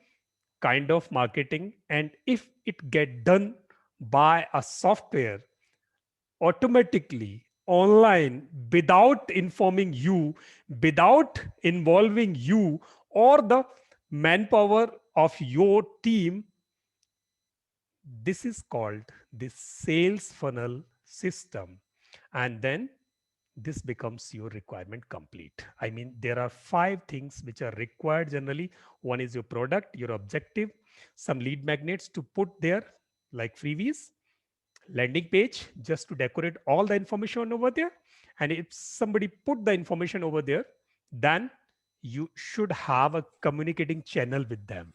kind of marketing. And if it get done by a software automatically online without informing you, without involving you or the manpower of your team, this is called the sales funnel system. And then this becomes your requirement complete. I mean, there are 5 things which are required generally. One is your product, your objective, some lead magnets to put there like freebies, landing page just to decorate all the information over there. And if somebody put the information over there, then you should have a communicating channel with them.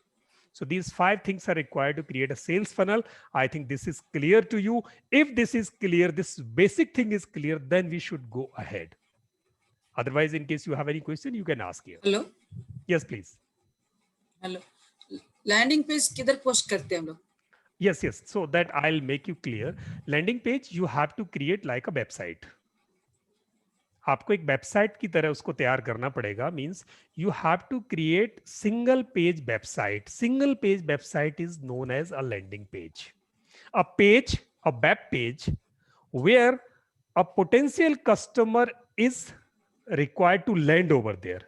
So these 5 things are required to create a sales funnel. I think this is clear to you. If this is clear, this basic thing is clear, then we should go ahead. Otherwise, in case you have any question, you can ask here. Hello Yes, please. Hello landing page किधर post करते हैं हम लोग? Yes, yes. So that I'll make you clear. Landing page, you have to create like a website. आपको एक website की तरह उसको तैयार करना पड़ेगा. Means you have to create single page website. Single page website is known as a landing page. A web page where a potential customer is required to land over there,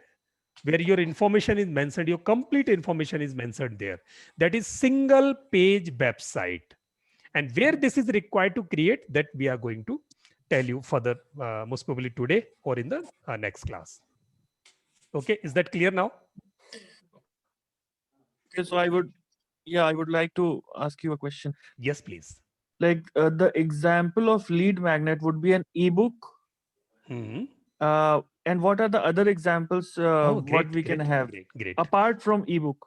where your information is mentioned, your complete information is mentioned there. That is single page website. And where this is required to create, that we are going to tell you further, most probably today or in the next class. Okay, is that clear now? Okay, so I would like to ask you a question. Yes, please. Like the example of lead magnet would be an ebook. Mhm. And what are the other examples Oh, what great, we can great, have great. apart from ebook?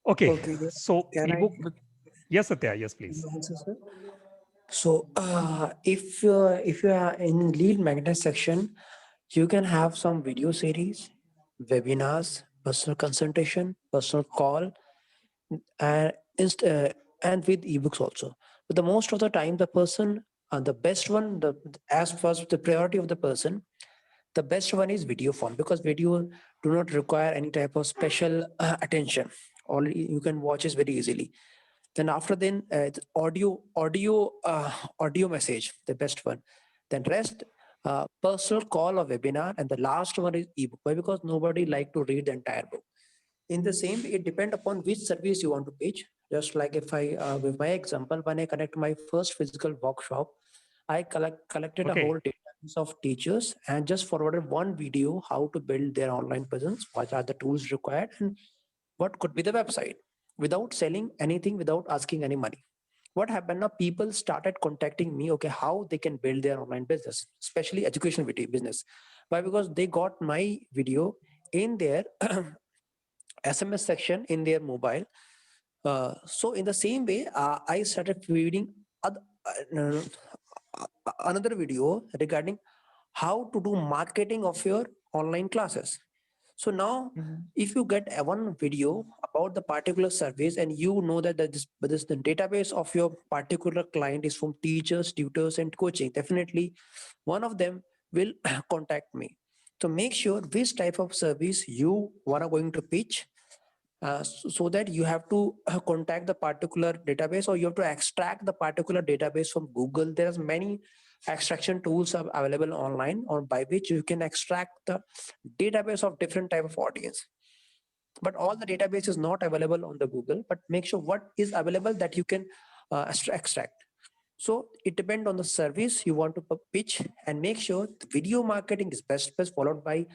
Okay, Okay, so can I ebook. Yes, Satya, yes, please. answer, sir? So, if you are in lead magnet section, you can have some video series, webinars, personal consultation, personal call, and and with ebooks also. But the most of the time, the person, the best one, as first the priority of the person, the best one is video form, because video do not require any type of special attention. Already you can watch it very easily. Then after then the audio message, the best one. Then rest personal call or webinar, and the last one is ebook. Why? Because nobody like to read the entire book. In the same, it depend upon which service you want to pitch. Just like if I with my example, when I connect my first physical workshop, I collected a Okay. whole database of teachers and just forwarded one video how to build their online presence, what are the tools required, and what could be the website, without selling anything, without asking any money. What happened now? People started contacting me. Okay, how they can build their online business, especially education business. Why? Because they got my video in their SMS section in their mobile. So in the same way, I started feeding no, another video regarding how to do marketing of your online classes. So now, if you get one video about the particular service and you know that this the database of your particular client is from teachers, tutors, and coaching, definitely one of them will contact me. So make sure which type of service you are going to pitch, so that you have to contact the particular database, or you have to extract the particular database from Google. There's many extraction tools are available online, or by which you can extract the database of different type of audience. But all the database is not available on the Google, but make sure what is available that you can extract. So it depends on the service you want to pitch, and make sure the video marketing is best, followed by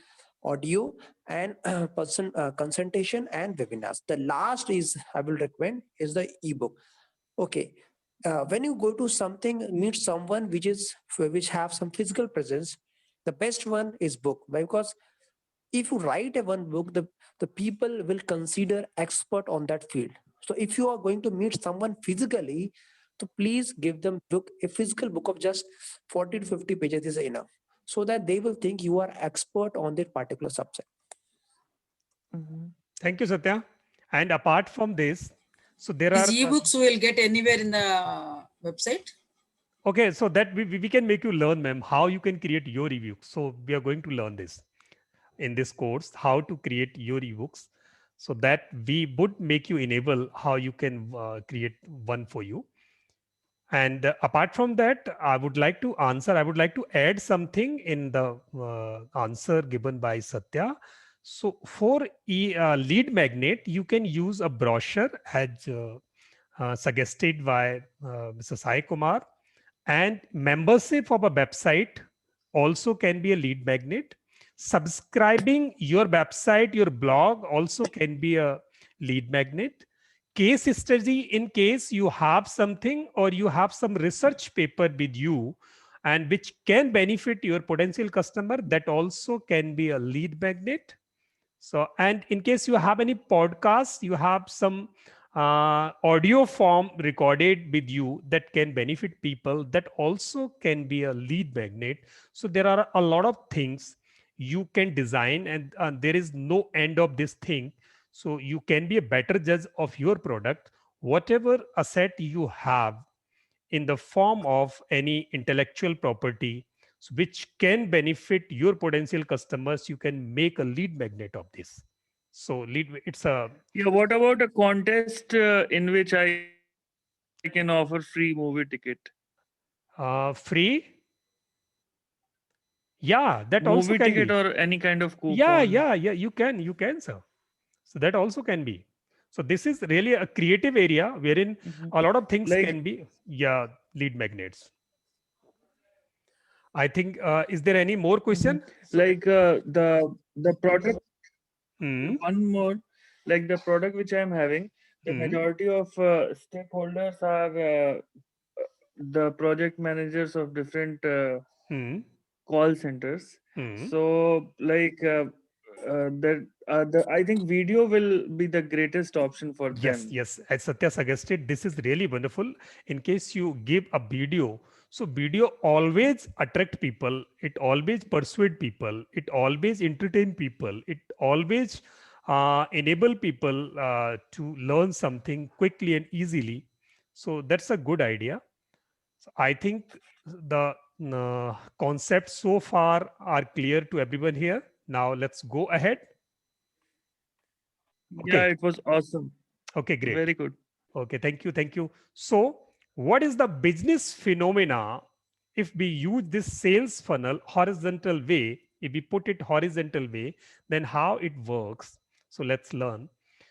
audio and person consultation and webinars. The last is I will recommend is the ebook. Okay, when you go to something, meet someone which have some physical presence, the best one is book. Because if you write a one book, the people will consider expert on that field. So if you are going to meet someone physically, so please give them book. A physical book of just 40 to 50 pages is enough, so that they will think you are expert on that particular subject. Thank you, Satya. And apart from this, so there These are ebooks will get anywhere in the website. okay, so that we can make you learn, ma'am, how you can create your ebooks. So we are going to learn this in this course, how to create your ebooks, so that we would make you enable how you can create one for you. And apart from that, I would like to add something in the answer given by Satya. So for lead magnet, you can use a brochure as suggested by Mr. Sai Kumar, and membership of a website also can be a lead magnet. Subscribing your website, your blog also can be a lead magnet. Case study, in case you have something or you have some research paper with you and which can benefit your potential customer, that also can be a lead magnet. So, and in case you have any podcasts, you have some audio form recorded with you that can benefit people, that also can be a lead magnet. So there are a lot of things you can design, and there is no end of this thing. So you can be a better judge of your product. Whatever asset you have in the form of any intellectual property, which can benefit your potential customers, you can make a lead magnet of this. So it's a Yeah, what about a contest in which I can offer free movie ticket? free. Yeah, that also Movie can ticket be. or any kind of Yeah, coupon? you can, sir. So that also can be. So this is really a creative area wherein a lot of things Like- can be, lead magnets. I think, is there any more question? Like the product, Hmm. one more, like the product which I'm having, the Hmm. majority of stakeholders are the project managers of different Hmm. call centers. Hmm. So like I think video will be the greatest option for Yes, them. yes. As Satya suggested, this is really wonderful. In case you give a video, so video always attract people. It always persuade people. It always entertain people. It always enable people to learn something quickly and easily. So that's a good idea. So I think the concepts so far are clear to everyone here. Now let's go ahead. Yeah, Okay. it was awesome. Okay, great. Very good. Okay, thank you, thank you. So, what is the business phenomena if we use this sales funnel horizontal way? If we put it horizontal way, then how it works? So let's learn.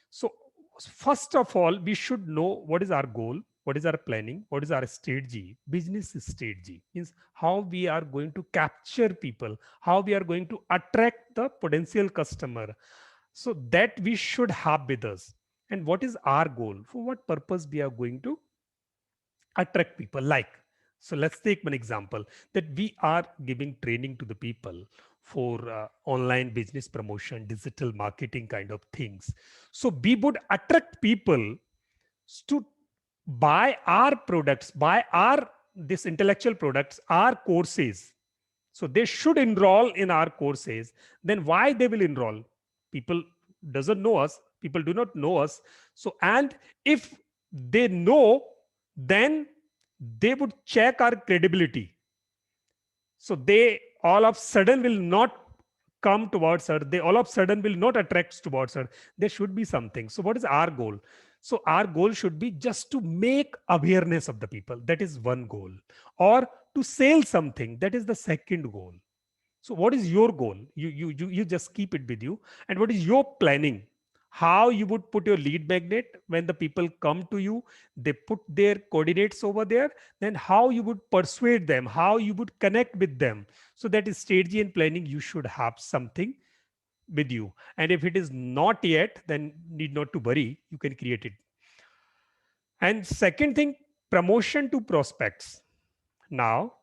So first of all, we should know what is our goal, what is our planning, what is our strategy. Business strategy means how we are going to capture people, how we are going to attract the potential customer. So that we should have with us. And what is our goal? For what purpose we are going to attract people? Like, so let's take one example that we are giving training to the people for online business promotion, digital marketing kind of things. So we would attract people to buy our products, buy our this intellectual products, our courses. So they should enroll in our courses. Then why they will enroll? People doesn't know us. People do not know us. So, and if they know, then they would check our credibility. So they all of a sudden will not come towards her. They all of a sudden will not attract towards her. There should be something. So what is our goal? So our goal should be just to make awareness of the people. That is one goal. Or to sell something. That is the second goal. So what is your goal? You just keep it with you. And what is your planning? How you would put your lead magnet when the people come to you, they put their coordinates over there, then how you would persuade them, how you would connect with them. So that is strategy and planning. You should have something with you. And if it is not yet, then need not to worry, you can create it. And second thing, promotion to prospects. Now,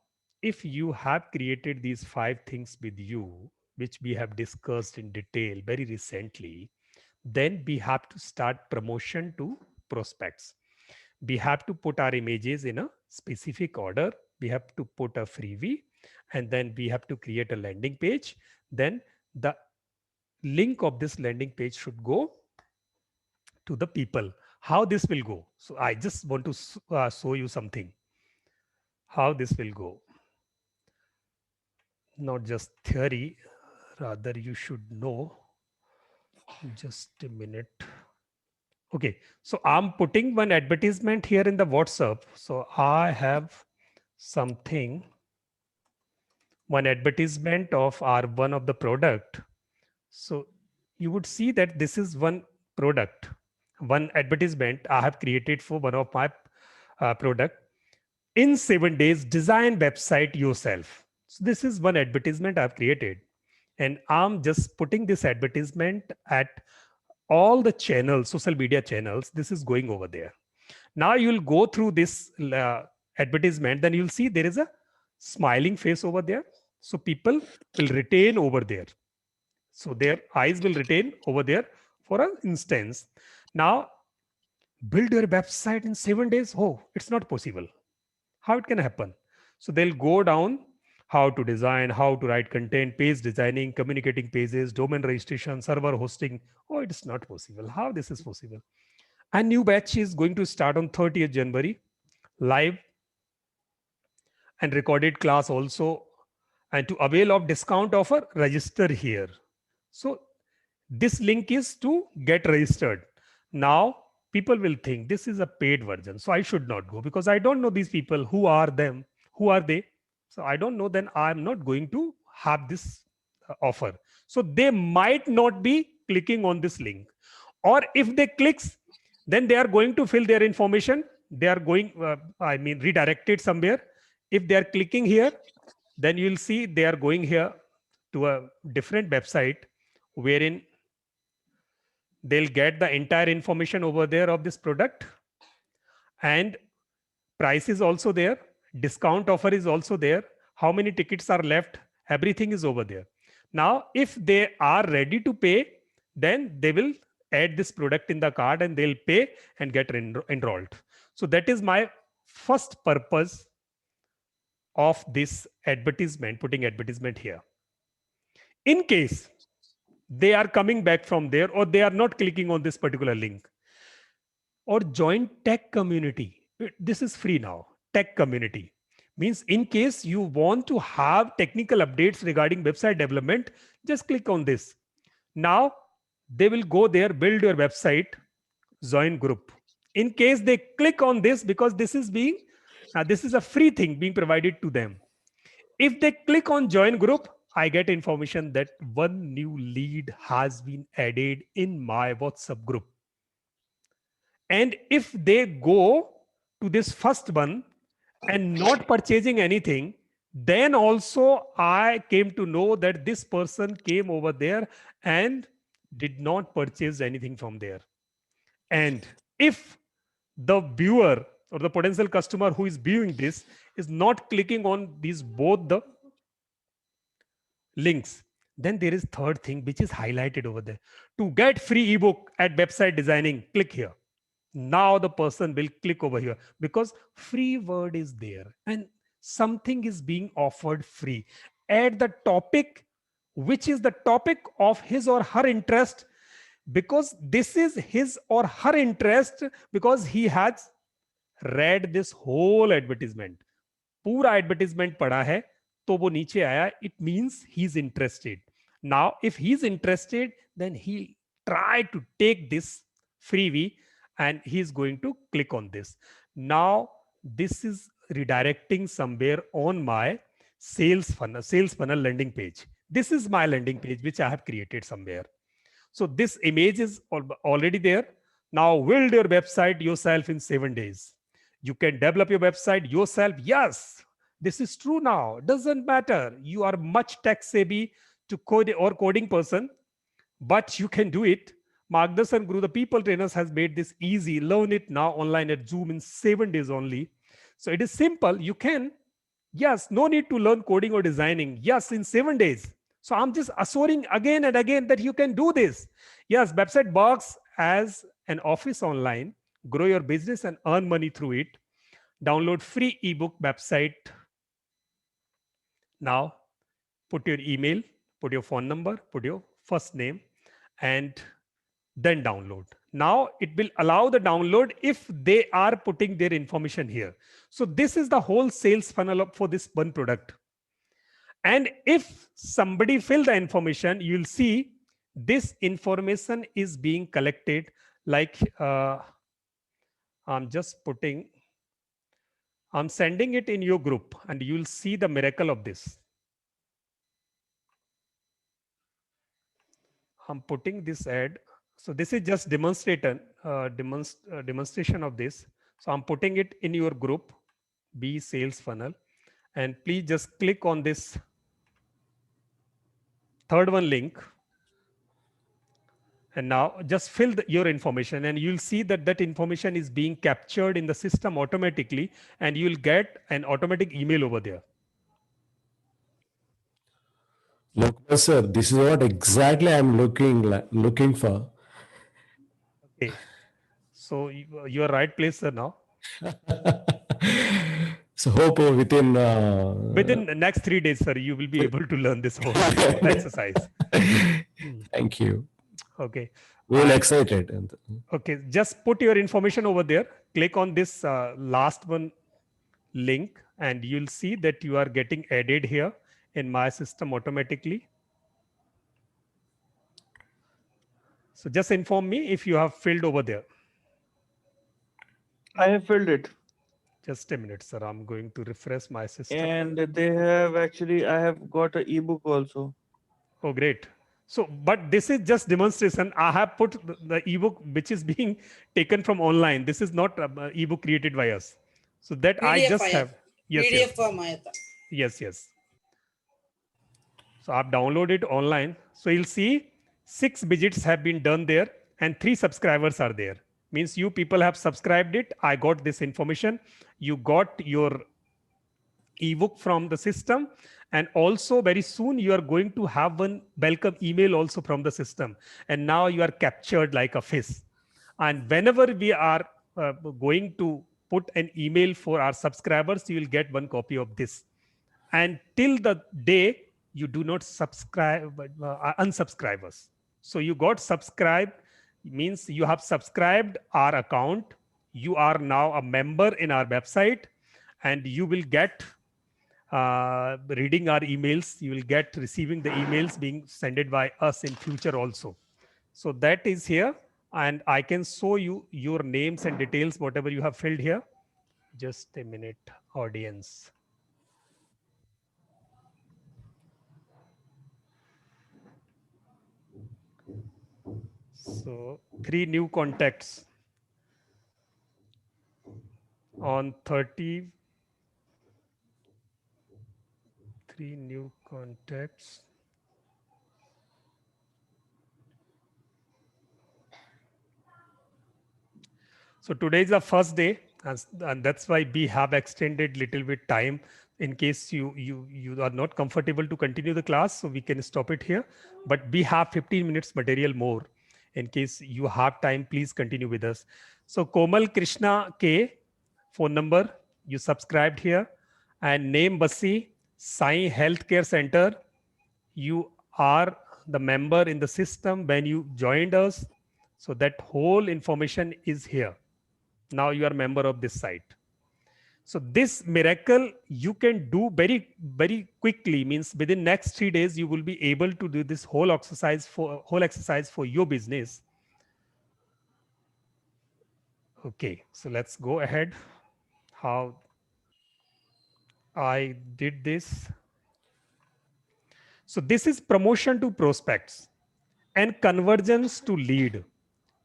if you have created these 5 things with you, which we have discussed in detail very recently, then we have to start promotion to prospects. We have to put our images in a specific order. We have to put a freebie, and then we have to create a landing page. Then the link of this landing page should go to the people. How this will go? So I just want to show you something. How this will go. Not just theory, rather you should know. Just a minute. Okay, so I'm putting one advertisement here in the WhatsApp. So I have something, one advertisement of our one of the product. So you would see that this is one product, one advertisement I have created for one of my product. In 7 days, design website yourself. So this is one advertisement I've created. And I'm just putting this advertisement at all the channels, social media channels. This is going over there. Now you'll go through this advertisement, then you'll see there is a smiling face over there. So people will retain over there. So their eyes will retain over there for an instance. Now, build your website in 7 days. Oh, it's not possible. How it can happen? So they'll go down how to design, how to write content, page designing, communicating pages, domain registration, server hosting. Oh, it is not possible. How this is possible? A new batch is going to start on 30th January, live and recorded class also. And to avail of discount offer, register here. So this link is to get registered. Now people will think this is a paid version. So I should not go because I don't know these people. Who are them? Who are they? So I don't know, then I'm not going to have this offer. So they might not be clicking on this link. Or if they clicks, Then they are going to fill their information. They are going, redirected somewhere. If they are clicking here, then you'll see they are going here to a different website wherein they'll get the entire information over there of this product, and price is also there, discount offer is also there, how many tickets are left, everything is over there. Now if they are ready to pay, then they will add this product in the cart and they'll pay and get enrolled. So that is my first purpose of this advertisement, putting advertisement here. In case they are coming back from there or they are not clicking on this particular link, or join tech community. This is free now. Tech community means in case you want to have technical updates regarding website development, just click on this. Now they will go there, build your website, join group. In case they click on this, because this is a free thing being provided to them. If they click on join group, I get information that one new lead has been added in my WhatsApp group. And if they go to this first one and not purchasing anything, then also I came to know that this person came over there and did not purchase anything from there. And if the viewer or the potential customer who is viewing this is not clicking on these both the links, then there is third thing which is highlighted over there. To get free ebook at website designing, click here. Now the person will click over here because free word is there and something is being offered free. Add the topic which is the topic of his or her interest, because this is his or her interest, because he has read this whole advertisement. पूरा advertisement पढ़ा है तो वो नीचे आया, it means he's interested. Now if he's interested, then he'll try to take this freebie and he's going to click on this. Now this is redirecting somewhere on my sales funnel landing page. This is my landing page which I have created somewhere. So this image is already there. Now build your website yourself in 7 days. You can develop your website yourself. Yes, this is true now. Doesn't matter. You are much tech savvy to code or coding person, but you can do it. Margdarshan Guru, the people trainers, has made this easy. Learn it now online at Zoom in 7 days only. So it is simple. You can, yes, no need to learn coding or designing. Yes, in 7 days. So I'm just assuring again and again that you can do this. Yes, website works as an office online. Grow your business and earn money through it. Download free ebook website. Now put your email, put your phone number, put your first name, and then download. Now it will allow the download if they are putting their information here. So this is the whole sales funnel up for this one product. And if somebody fill the information, you'll see this information is being collected. Like I'm sending it in your group and you'll see the miracle of this. I'm putting this ad. So this is just demonstration of this. So I'm putting it in your group, B sales funnel, and please just click on this third one link. And now just fill your information and you'll see that that information is being captured in the system automatically and you'll get an automatic email over there. Look, sir, this is what exactly I'm looking for. Okay. So you are right place, sir, now. So hope within the next 3 days, sir, you will be able to learn this whole exercise. Thank you. Okay. We're excited. Okay, just put your information over there. Click on this last one link and you'll see that you are getting added here in my system automatically. So just inform me if you have filled over there. I have filled it. Just a minute, sir. I'm going to refresh my system. And they have actually, I have got an ebook also. Oh, great. So, but this is just demonstration. I have put the ebook which is being taken from online. This is not ebook created by us. So that I PDF just have. Yes, yes, PDF form ayata. yes, yes. So I've downloaded online. So you'll see 6 digits have been done there and 3 subscribers are there. Means you people have subscribed it. I got this information. You got your ebook from the system, and also very soon you are going to have one welcome email also from the system, and now you are captured like a fish. And whenever we are going to put an email for our subscribers, you will get one copy of this. And till the day you do not subscribe, unsubscribe us. So you got subscribed means you have subscribed our account. You are now a member in our website, and you will get reading our emails. You will get receiving the emails being sent by us in future also. So that is here, and I can show you your names and details, whatever you have filled here. Just a minute, audience. So 3 new contacts on 30. 3 new contacts. So today is the first day, and that's why we have extended little bit time in case you are not comfortable to continue the class. So we can stop it here, but we have 15 minutes material more. In case you have time, please continue with us. So Komal Krishna K, phone number, you subscribed here, and name Basi, Sai Healthcare Center. You are the member in the system when you joined us. So that whole information is here. Now you are a member of this site. So this miracle you can do very, very quickly. Means within next 3 days, you will be able to do this whole exercise for your business. Okay, so let's go ahead. How I did this. So this is promotion to prospects and convergence to lead.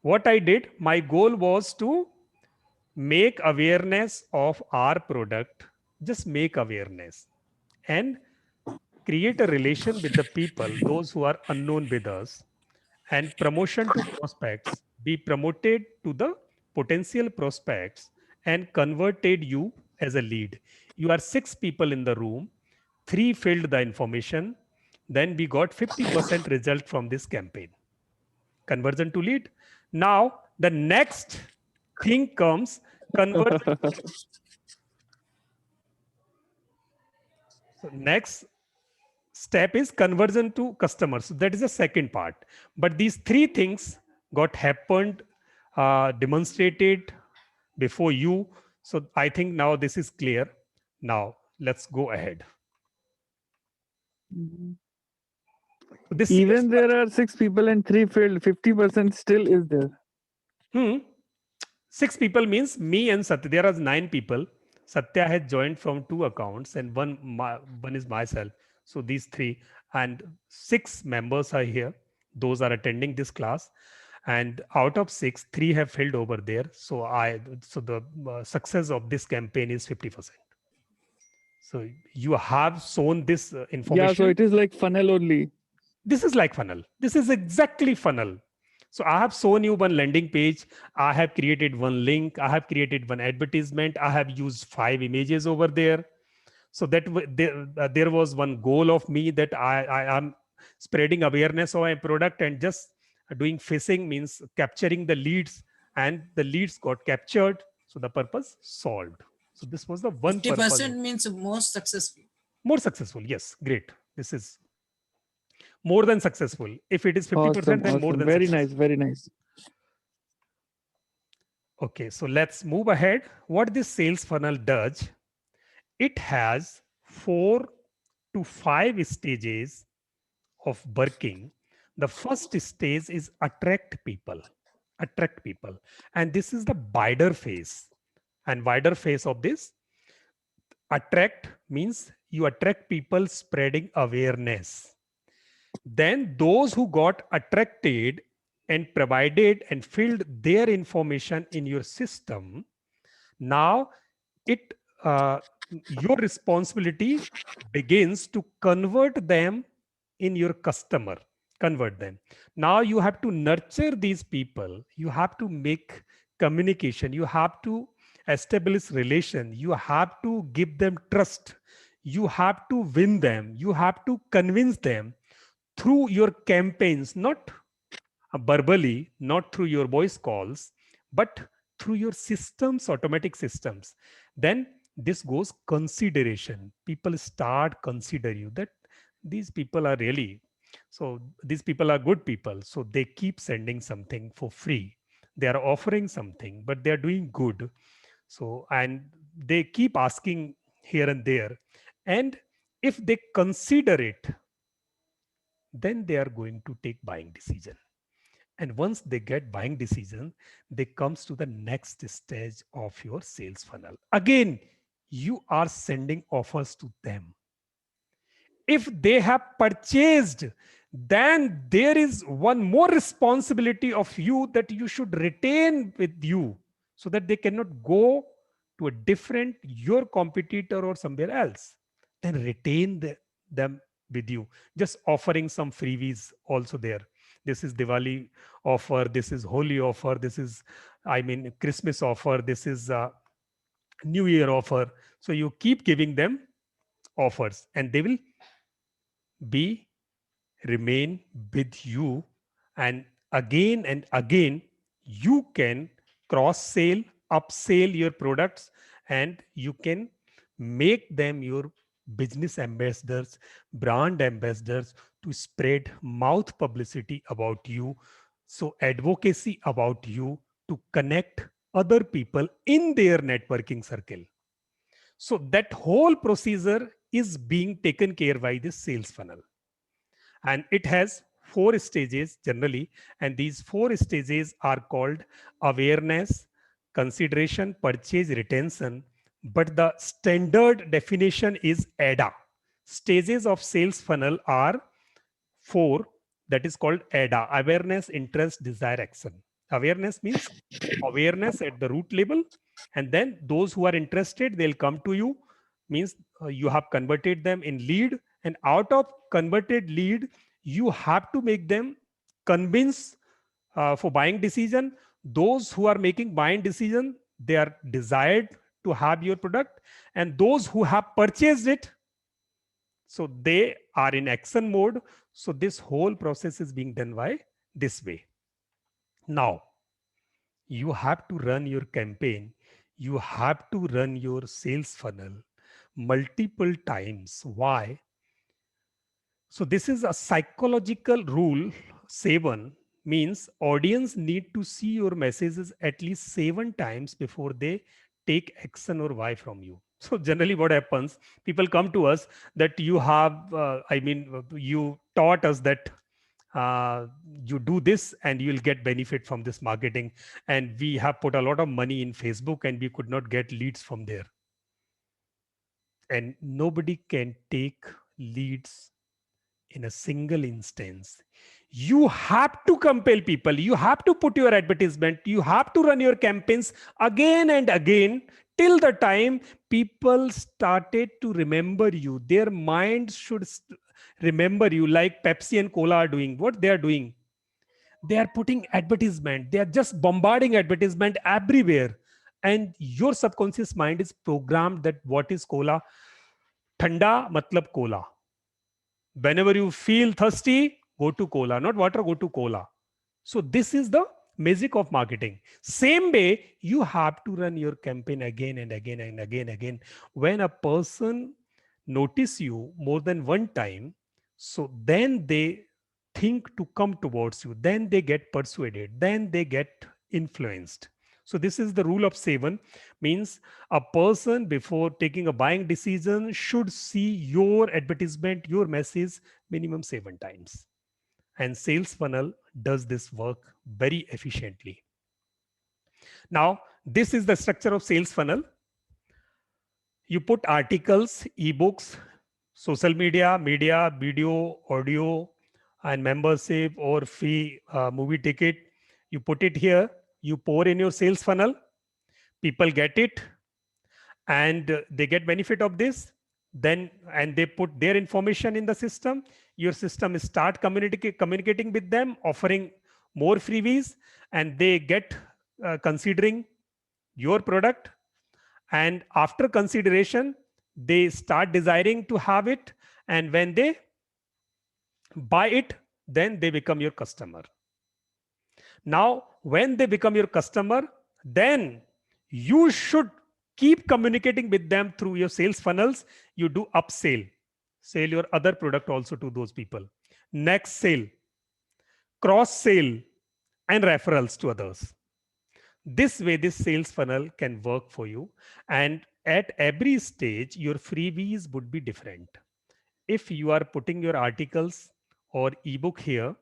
What I did, my goal was to make awareness of our product, just make awareness, and create a relation with the people, those who are unknown with us, and promotion to prospects, be promoted to the potential prospects and converted you as a lead. You are 6 people in the room, 3 filled the information, then we got 50% result from this campaign. Conversion to lead. Now the next thing comes, conversion. So next step is conversion to customers. So that is the second part. But these 3 things got happened, demonstrated before you. So I think now this is clear. Now let's go ahead. So this Even there are 6 people and 3 failed, 50% still is there. 6 people means me and Satya. There are 9 people. Satya has joined from 2 accounts, and one is myself. So these 3 and 6 members are here. Those are attending this class, and out of 6, 3 have filled over there. So the success of this campaign is 50%. So you have shown this information. Yeah, so it is like funnel only. This is like funnel. This is exactly funnel. So I have shown you one landing page. I have created one link. I have created one advertisement. I have used 5 images over there. So that there was one goal of me, that I am spreading awareness of my product, and just doing phishing means capturing the leads, and the leads got captured. So the purpose solved. So this was the one 50% purpose. means most successful. More successful. Yes, great. This is more than successful. If it is 50%, then more than very successful. nice, very nice. Okay, so let's move ahead. What this sales funnel does, it has 4 to 5 stages of working. The first stage is attract people. And this is the wider phase. And wider phase of this, attract means you attract people spreading awareness. Then those who got attracted and provided and filled their information in your system, now it your responsibility begins to convert them in your customer. Convert them. Now you have to nurture these people. You have to make communication. You have to establish relation. You have to give them trust. You have to win them. You have to convince them through your campaigns, not verbally, not through your voice calls, but through your systems, automatic systems. Then this goes consideration. People start consider you that these people are really, so these people are good people. So they keep sending something for free. They are offering something, but they are doing good. So, and they keep asking here and there. And if they consider it, then they are going to take buying decision. And once they get buying decision, they comes to the next stage of your sales funnel. Again, you are sending offers to them. If they have purchased, then there is one more responsibility of you that you should retain with you so that they cannot go to a different, your competitor or somewhere else. Then retain them with you. Just offering some freebies also there. This is Diwali offer. This is Holi offer. This is, I mean, Christmas offer. This is New Year offer. So you keep giving them offers and they will remain with you, and again you can cross sell, upsell your products, and you can make them your business ambassadors, brand ambassadors, to spread mouth publicity about you, so advocacy about you, to connect other people in their networking circle. So that whole procedure is being taken care by this sales funnel. And it has 4 stages generally, and these 4 stages are called awareness, consideration, purchase, retention. But the standard definition is ADA. Stages of sales funnel are 4, that is called ADA: awareness, interest, desire, action. Awareness means awareness at the root level, and then those who are interested, they'll come to you, means you have converted them in lead, and out of converted lead, you have to make them convince for buying decision. Those who are making buying decision, they are desired to have your product, and those who have purchased it, so they are in action mode. So this whole process is being done by this way. Now you have to run your campaign, you have to run your sales funnel multiple times. Why? So this is a psychological rule. 7 means audience need to see your messages at least 7 times before they take action or buy from you. So generally what happens, people come to us that you have, you taught us that you do this and you'll get benefit from this marketing. And we have put a lot of money in Facebook and we could not get leads from there. And nobody can take leads in a single instance. You have to compel people. You have to put your advertisement. You have to run your campaigns again and again till the time people started to remember you. Their minds should remember you, like Pepsi and Cola are doing. What they are doing? They are putting advertisement. They are just bombarding advertisement everywhere. And your subconscious mind is programmed that what is cola? Thanda matlab cola. Whenever you feel thirsty, go to cola, not water, go to cola. So this is the magic of marketing. Same way, you have to run your campaign again and again and again. When a person notice you more than one time, so then they think to come towards you, then they get persuaded, then they get influenced. So this is the rule of 7, means a person before taking a buying decision should see your advertisement, your message minimum 7 times. And sales funnel does this work very efficiently. Now, this is the structure of sales funnel. You put articles, ebooks, social media, video, audio, and membership or fee, movie ticket. You put it here, you pour in your sales funnel, people get it, and they get benefit of this. Then, and they put their information in the system. Your system start communicating with them, offering more freebies, and they get considering your product. And after consideration, they start desiring to have it. And when they buy it, then they become your customer. Now, when they become your customer, then you should keep communicating with them through your sales funnels. You do upsell, sell your other product also to those people. Next sale, cross sale, and referrals to others. This way, this sales funnel can work for you. And at every stage, your freebies would be different. If you are putting your articles or ebook here,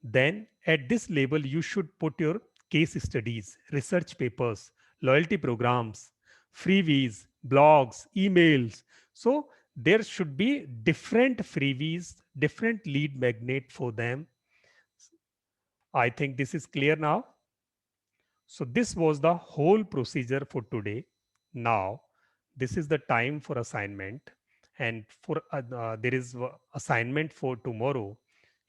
then at this level, you should put your case studies, research papers, loyalty programs, freebies, blogs, emails. So there should be different freebies, different lead magnet for them. I think this is clear now. So this was the whole procedure for today. Now, this is the time for assignment, and for there is assignment for tomorrow.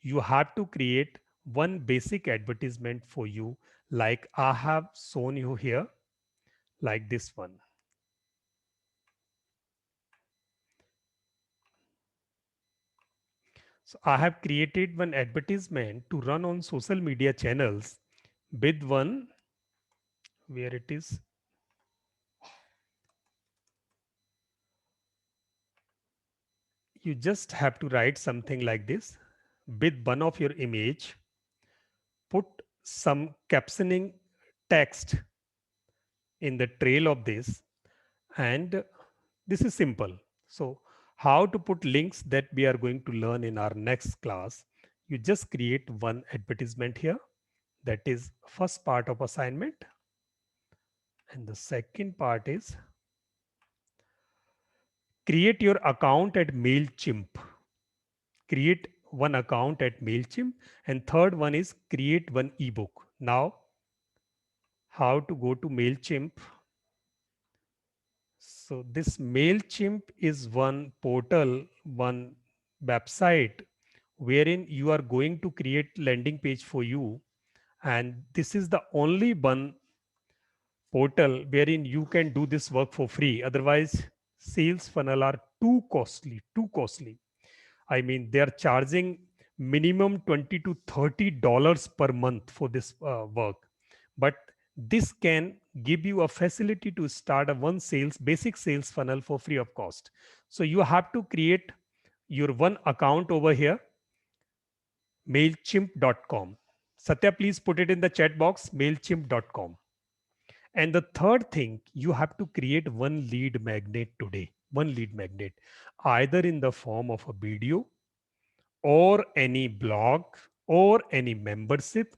You have to create one basic advertisement for you, like I have shown you here, like this one. So I have created one advertisement to run on social media channels with one, where it is, you just have to write something like this with one of your image, put some captioning text in the trail of this, and this is simple. So how to put links, that we are going to learn in our next class. You just create one advertisement here. That is first part of assignment. And the second part is create your account at MailChimp. Create one account at MailChimp. And third one is create one ebook. Now, how to go to MailChimp? So this MailChimp is one portal, one website wherein you are going to create landing page for you. And this is the only one portal wherein you can do this work for free. Otherwise, sales funnel are too costly, too costly. I mean, they are charging minimum $20 to $30 per month for this work. But this can give you a facility to start a one sales, basic sales funnel for free of cost. So you have to create your one account over here, MailChimp.com. Satya, please put it in the chat box, MailChimp.com. And the third thing, you have to create one lead magnet today, one lead magnet, either in the form of a video or any blog or any membership,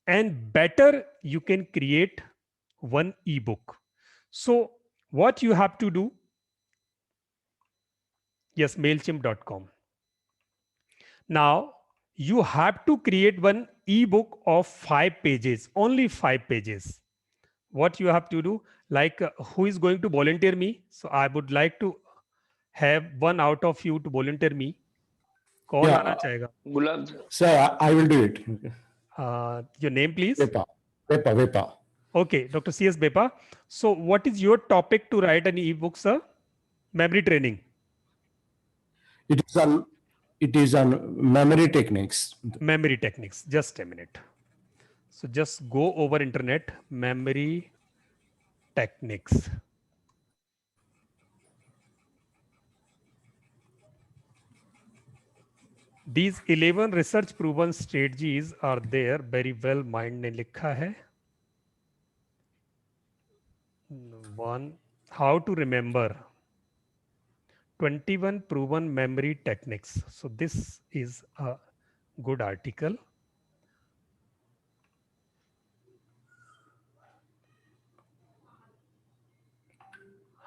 and better, you can create one ebook. So what you have to do, yes, MailChimp.com. Now you have to create one ebook of 5 pages, only 5 pages. What you have to do, like who is going to volunteer me? So I would like to have one out of you to volunteer me. कौन Yeah. आना चाहेगा? गुलाब So I will do it. Your name, please. Vepa. Okay, Dr. C.S. Bepa. So what is your topic to write an ebook, sir? Memory training. It is on memory techniques. Memory techniques. Just a minute. So just go over internet, memory techniques. These 11 research proven strategies are there. Very well, mind ने लिखा है. One, how to remember. 21 proven memory techniques. So this is a good article.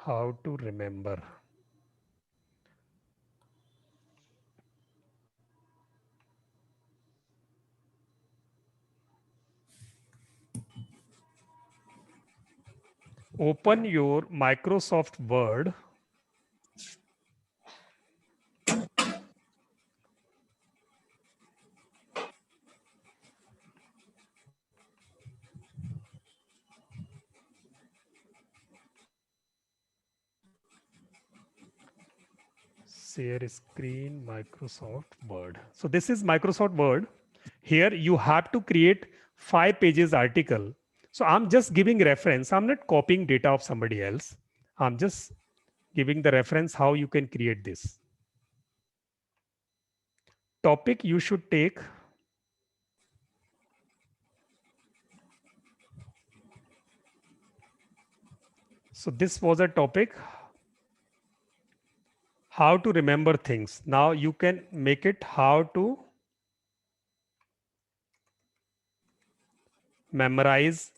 How to remember. Open your Microsoft Word. Share screen, Microsoft Word. So this is Microsoft Word. Here you have to create 5 pages article. So I'm just giving reference. I'm not copying data of somebody else. I'm just giving the reference how you can create this. Topic you should take. So this was a topic, how to remember things. Now you can make it how to memorize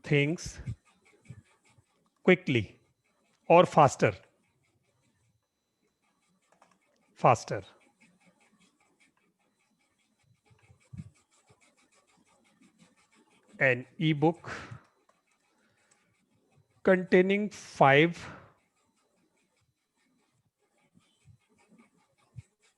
things quickly or faster. Faster. An ebook containing 5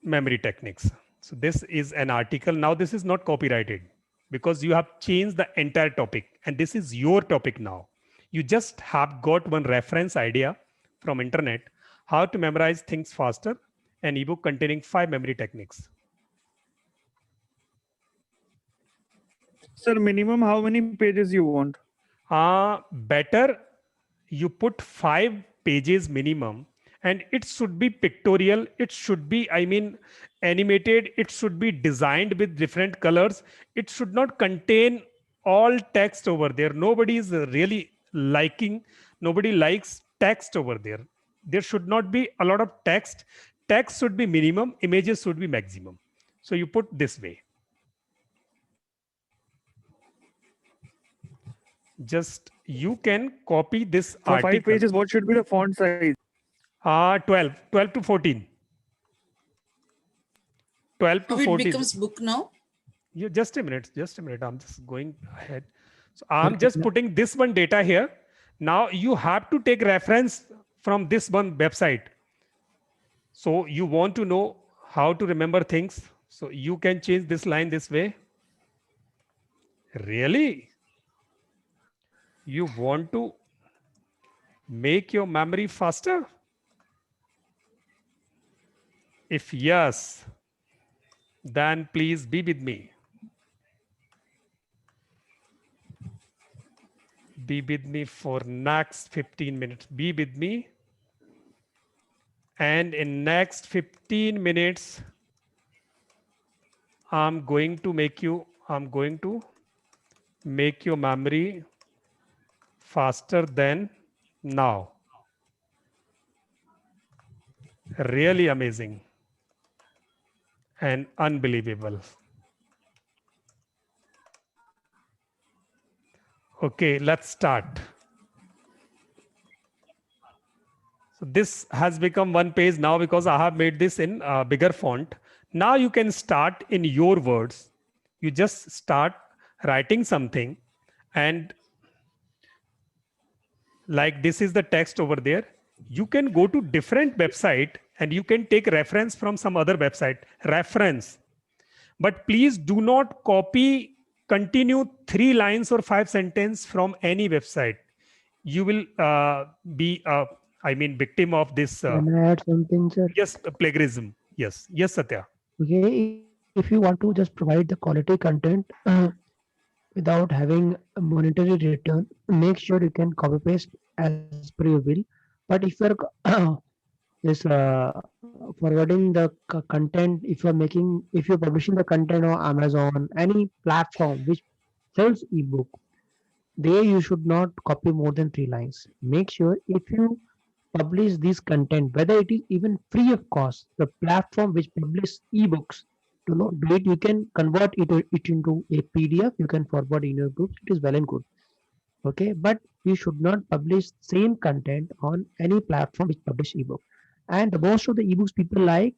memory techniques. So this is an article. Now this is not copyrighted because you have changed the entire topic and this is your topic now. You just have got one reference idea from internet, how to memorize things faster, an ebook containing 5 memory techniques. Sir, minimum how many pages you want? Better you put 5 pages minimum, and it should be pictorial. It should be, I mean, animated. It should be designed with different colors. It should not contain all text over there. Nobody is really liking, nobody likes text over there. There should not be a lot of text. Text should be minimum, images should be maximum. So you put this way. Just you can copy this For article. 5 pages, what should be the font size? 12 to 14. 12 to How it 14. becomes book now? You just a minute. I'm just going ahead. So I'm just putting this one data here. Now you have to take reference from this one website. So you want to know how to remember things. So you can change this line this way. Really? You want to make your memory faster? If yes, then please be with me. Be with me for next 15 minutes. Be with me. And in next 15 minutes, I'm going to make your memory faster than now. Really amazing and unbelievable. Okay, let's start. So this has become one page now because I have made this in a bigger font. Now you can start in your words. You just start writing something, and like this is the text over there. You can go to different website and you can take reference from some other website. Reference. But please do not copy, continue 3 lines or 5 sentences from any website. You will be, victim of this. Can I add something, sir? Yes, plagiarism. Yes, Satya. Okay, if you want to just provide the quality content without having a monetary return, make sure you can copy paste as per your will. But if you're just forwarding the content, if you're publishing the content on Amazon, any platform which sells ebook, there you should not copy more than 3 lines. Make sure if you publish this content, whether it is even free of cost, the platform which publish ebooks do not do it. You can convert it into a PDF. You can forward in your groups. It is well and good. Okay, but you should not publish same content on any platform which publish ebook. And the most of the ebooks people like,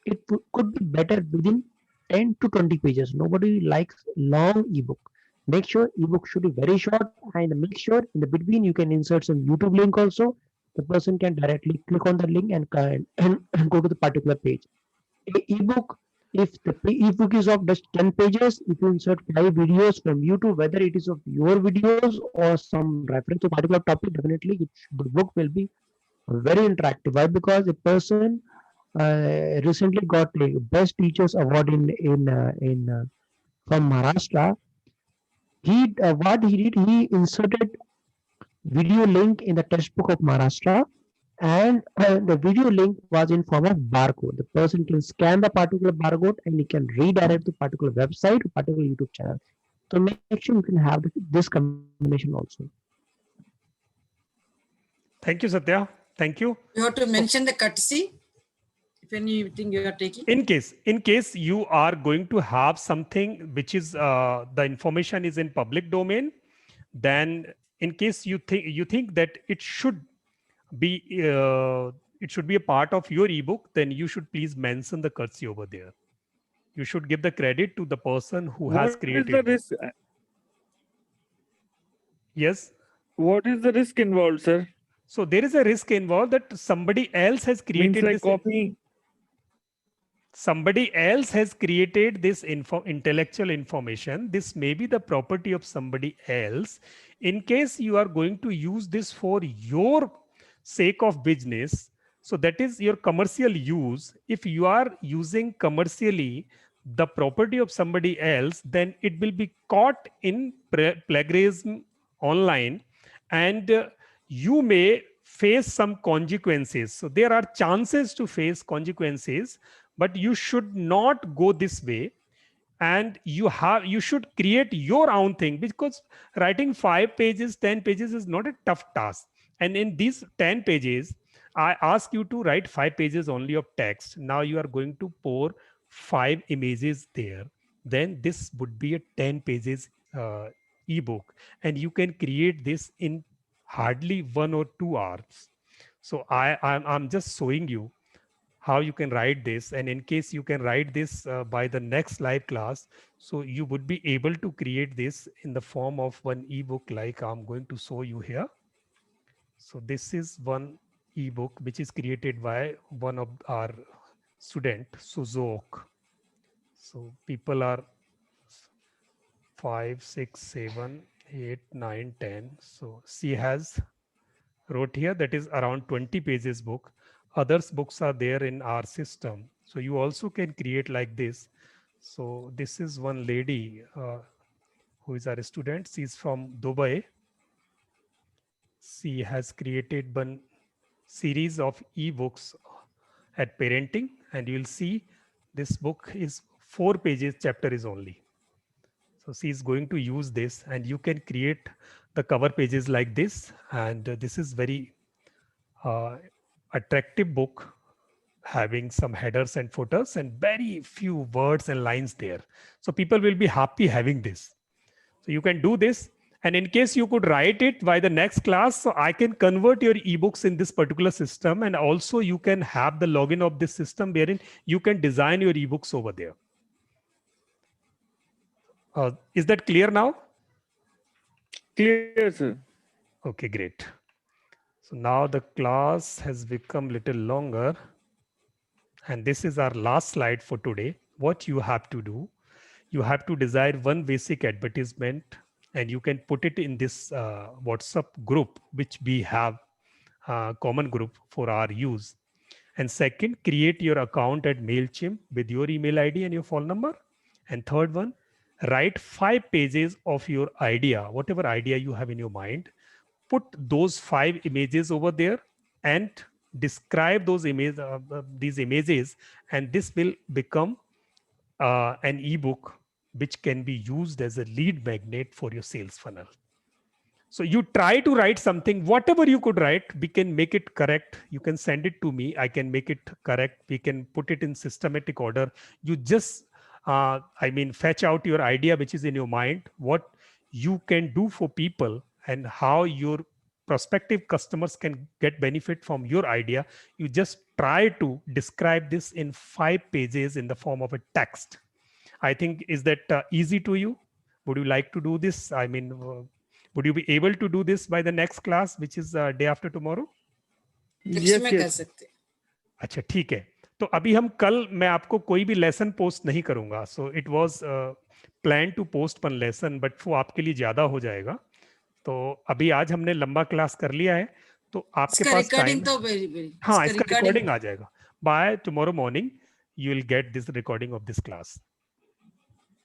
it could be better within 10 to 20 pages. Nobody likes long ebook. Make sure ebook should be very short, and make sure in the between you can insert some YouTube link also. The person can directly click on the link and go to the particular page. Ebook, if the ebook is of just 10 pages, if you insert 5 videos from YouTube, whether it is of your videos or some reference to particular topic, definitely the book will be very interactive. Why? Because a person recently got a best teachers award in from Maharashtra. He what he did, he inserted video link in the textbook of Maharashtra, and the video link was in form of barcode. The person can scan the particular barcode and he can redirect to particular website or particular YouTube channel. So make sure you can have this combination also. Thank you, Satya. Thank you. You have to mention the courtesy if anything you are taking. In case you are going to have something which is the information is in public domain, then in case you think that it should be a part of your ebook, then you should please mention the courtesy over there. You should give the credit to the person who has created. What is the risk? Yes. What is the risk involved, sir? So there is a risk involved that somebody else has created Means like this. copy. Somebody else has created this intellectual information. This may be the property of somebody else. In case you are going to use this for your sake of business, so that is your commercial use. If you are using commercially the property of somebody else, then it will be caught in plagiarism online, and you may face some consequences. So there are chances to face consequences, but you should not go this way. And you should create your own thing, because writing 5 pages, 10 pages is not a tough task. And in these 10 pages, I ask you to write 5 pages only of text. Now you are going to pour 5 images there. Then this would be a 10 pages ebook, and you can create this in hardly 1 or 2 hours. So I'm just showing you how you can write this, and in case you can write this by the next live class, so you would be able to create this in the form of one ebook like I'm going to show you here. So this is one ebook which is created by one of our student, Suzok. So people are 5, 6, 7, 8, 9, 10. So she has wrote here that is around 20 pages book. Others books are there in our system. So you also can create like this. So this is one lady who is our student. She's from Dubai. She has created one series of ebooks at parenting, and you'll see this book is 4 pages, chapter is only. So she is going to use this, and you can create the cover pages like this. And this is very attractive book, having some headers and footers and very few words and lines there. So people will be happy having this. So you can do this. And in case you could write it by the next class, so I can convert your ebooks in this particular system. And also you can have the login of this system wherein you can design your ebooks over there. Is that clear now? Clear, sir. Okay, great. So now the class has become little longer. And this is our last slide for today. What you have to do, you have to design one basic advertisement, and you can put it in this WhatsApp group, which we have common group for our use. And second, create your account at MailChimp with your email ID and your phone number. And third one, write 5 pages of your idea, whatever idea you have in your mind. Put those 5 images over there and describe those these images, and this will become an ebook which can be used as a lead magnet for your sales funnel. So you try to write something, whatever you could write, we can make it correct. You can send it to me. I can make it correct. We can put it in systematic order. You just, fetch out your idea, which is in your mind, what you can do for people and how your prospective customers can get benefit from your idea, you just try to describe this in 5 pages in the form of a text. I think, is that easy to you? Would you like to do this? I mean, would you be able to do this by the next class, which is day after tomorrow? Text Yes, में कर yes. सकते हैं। अच्छा, ठीक है। तो अभी हम कल, मैं आपको कोई भी लेसन पोस्ट नहीं करूंगा। So it was plan to post 1 lesson, but वो आपके लिए ज्यादा हो जाएगा। तो अभी आज हमने लंबा क्लास कर लिया है, तो आपके इसका पास रिकॉर्डिंग टाइम, तो वेरी हाँ, इसका रिकॉर्डिंग आ जाएगा। By tomorrow morning you will get this recording of this class.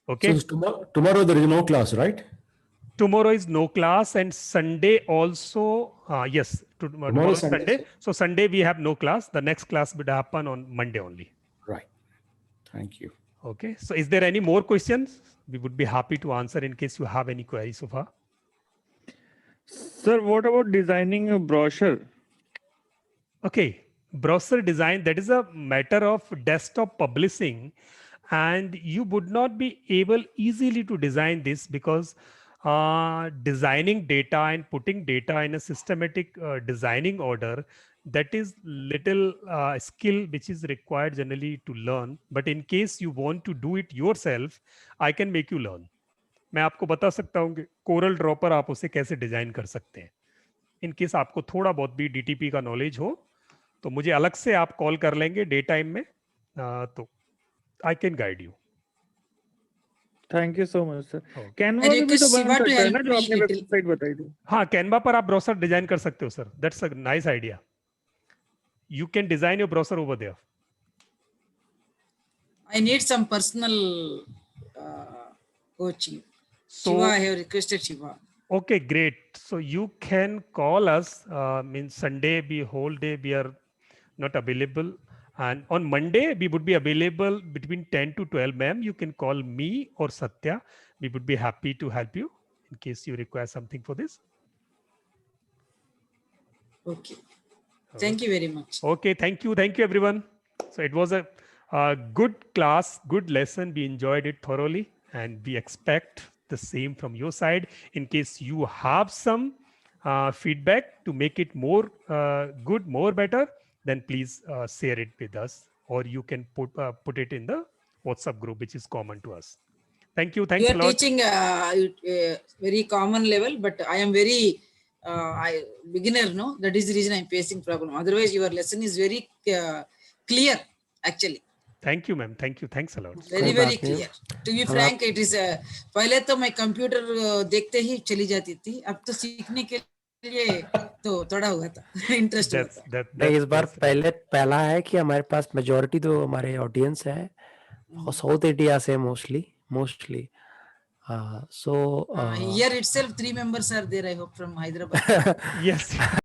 Okay, So tomorrow there is no class, right? tomorrow is no class, and Sunday also, yes, tomorrow is Sunday, Sunday. So Sunday we have no class. The next class would happen on Monday only. Right. Thank you. Okay, so is there any more questions? We would be happy to answer in case you have any queries so far. Sir, what about designing a brochure? Okay, brochure design, that is a matter of desktop publishing, and you would not be able easily to design this because designing data and putting data in a systematic designing order, that is little skill which is required generally to learn. But in case you want to do it yourself, I can make you learn. मैं आपको बता सकता हूँ कि Corel Draw पर आप उसे कैसे डिजाइन कर सकते हैं। इन केस आपको थोड़ा बहुत भी डीटीपी का नॉलेज हो तो मुझे अलग से आप कॉल कर लेंगे डे टाइम में, तो I can guide you. Thank you so much, sir. Okay. Canva I पे भी request तो बन Shiva to सकता है help ना, जो me आपने little. वेबसाइट बताई थी। हाँ, कैनवा पर आप ब्राउजर डिजाइन कर सकते हो sir. That's a nice idea. You can design your browser over there. I need some personal coaching. So- Shiva, I have requested Shiva. Okay, great. So you can call us. Means Sunday, we whole day we are not available, and on Monday we would be available between 10 to 12 ma'am. You can call me or Satya. We would be happy to help you in case you require something for this. Okay. Thank you very much. Okay, thank you everyone. So it was a good class, good lesson. We enjoyed it thoroughly, and we expect the same from your side. In case you have some feedback to make it more good, more better, then please share it with us, or you can put it in the WhatsApp group, which is common to us. Thank you. Thanks You a are lot. teaching very common level, but I am very beginner, no? That is the reason I am facing problem. Otherwise, your lesson is very clear, actually. Thank you, ma'am. Thank you. Thanks a lot. Very कोई very बात नहीं। clear. To be हम frank, it is पहले तो मैं computer देखते ही चली जाती थी, अब तो सीखने के लिए तो थोड़ा हुआ था इंटरेस्ट हुआ था। नहीं, इस बार पहला है कि हमारे पास मेजोरिटी तो हमारे ऑडियंस है साउथ इंडिया से mostly so Here itself 3 members are there, I hope, from Hyderabad. Yes.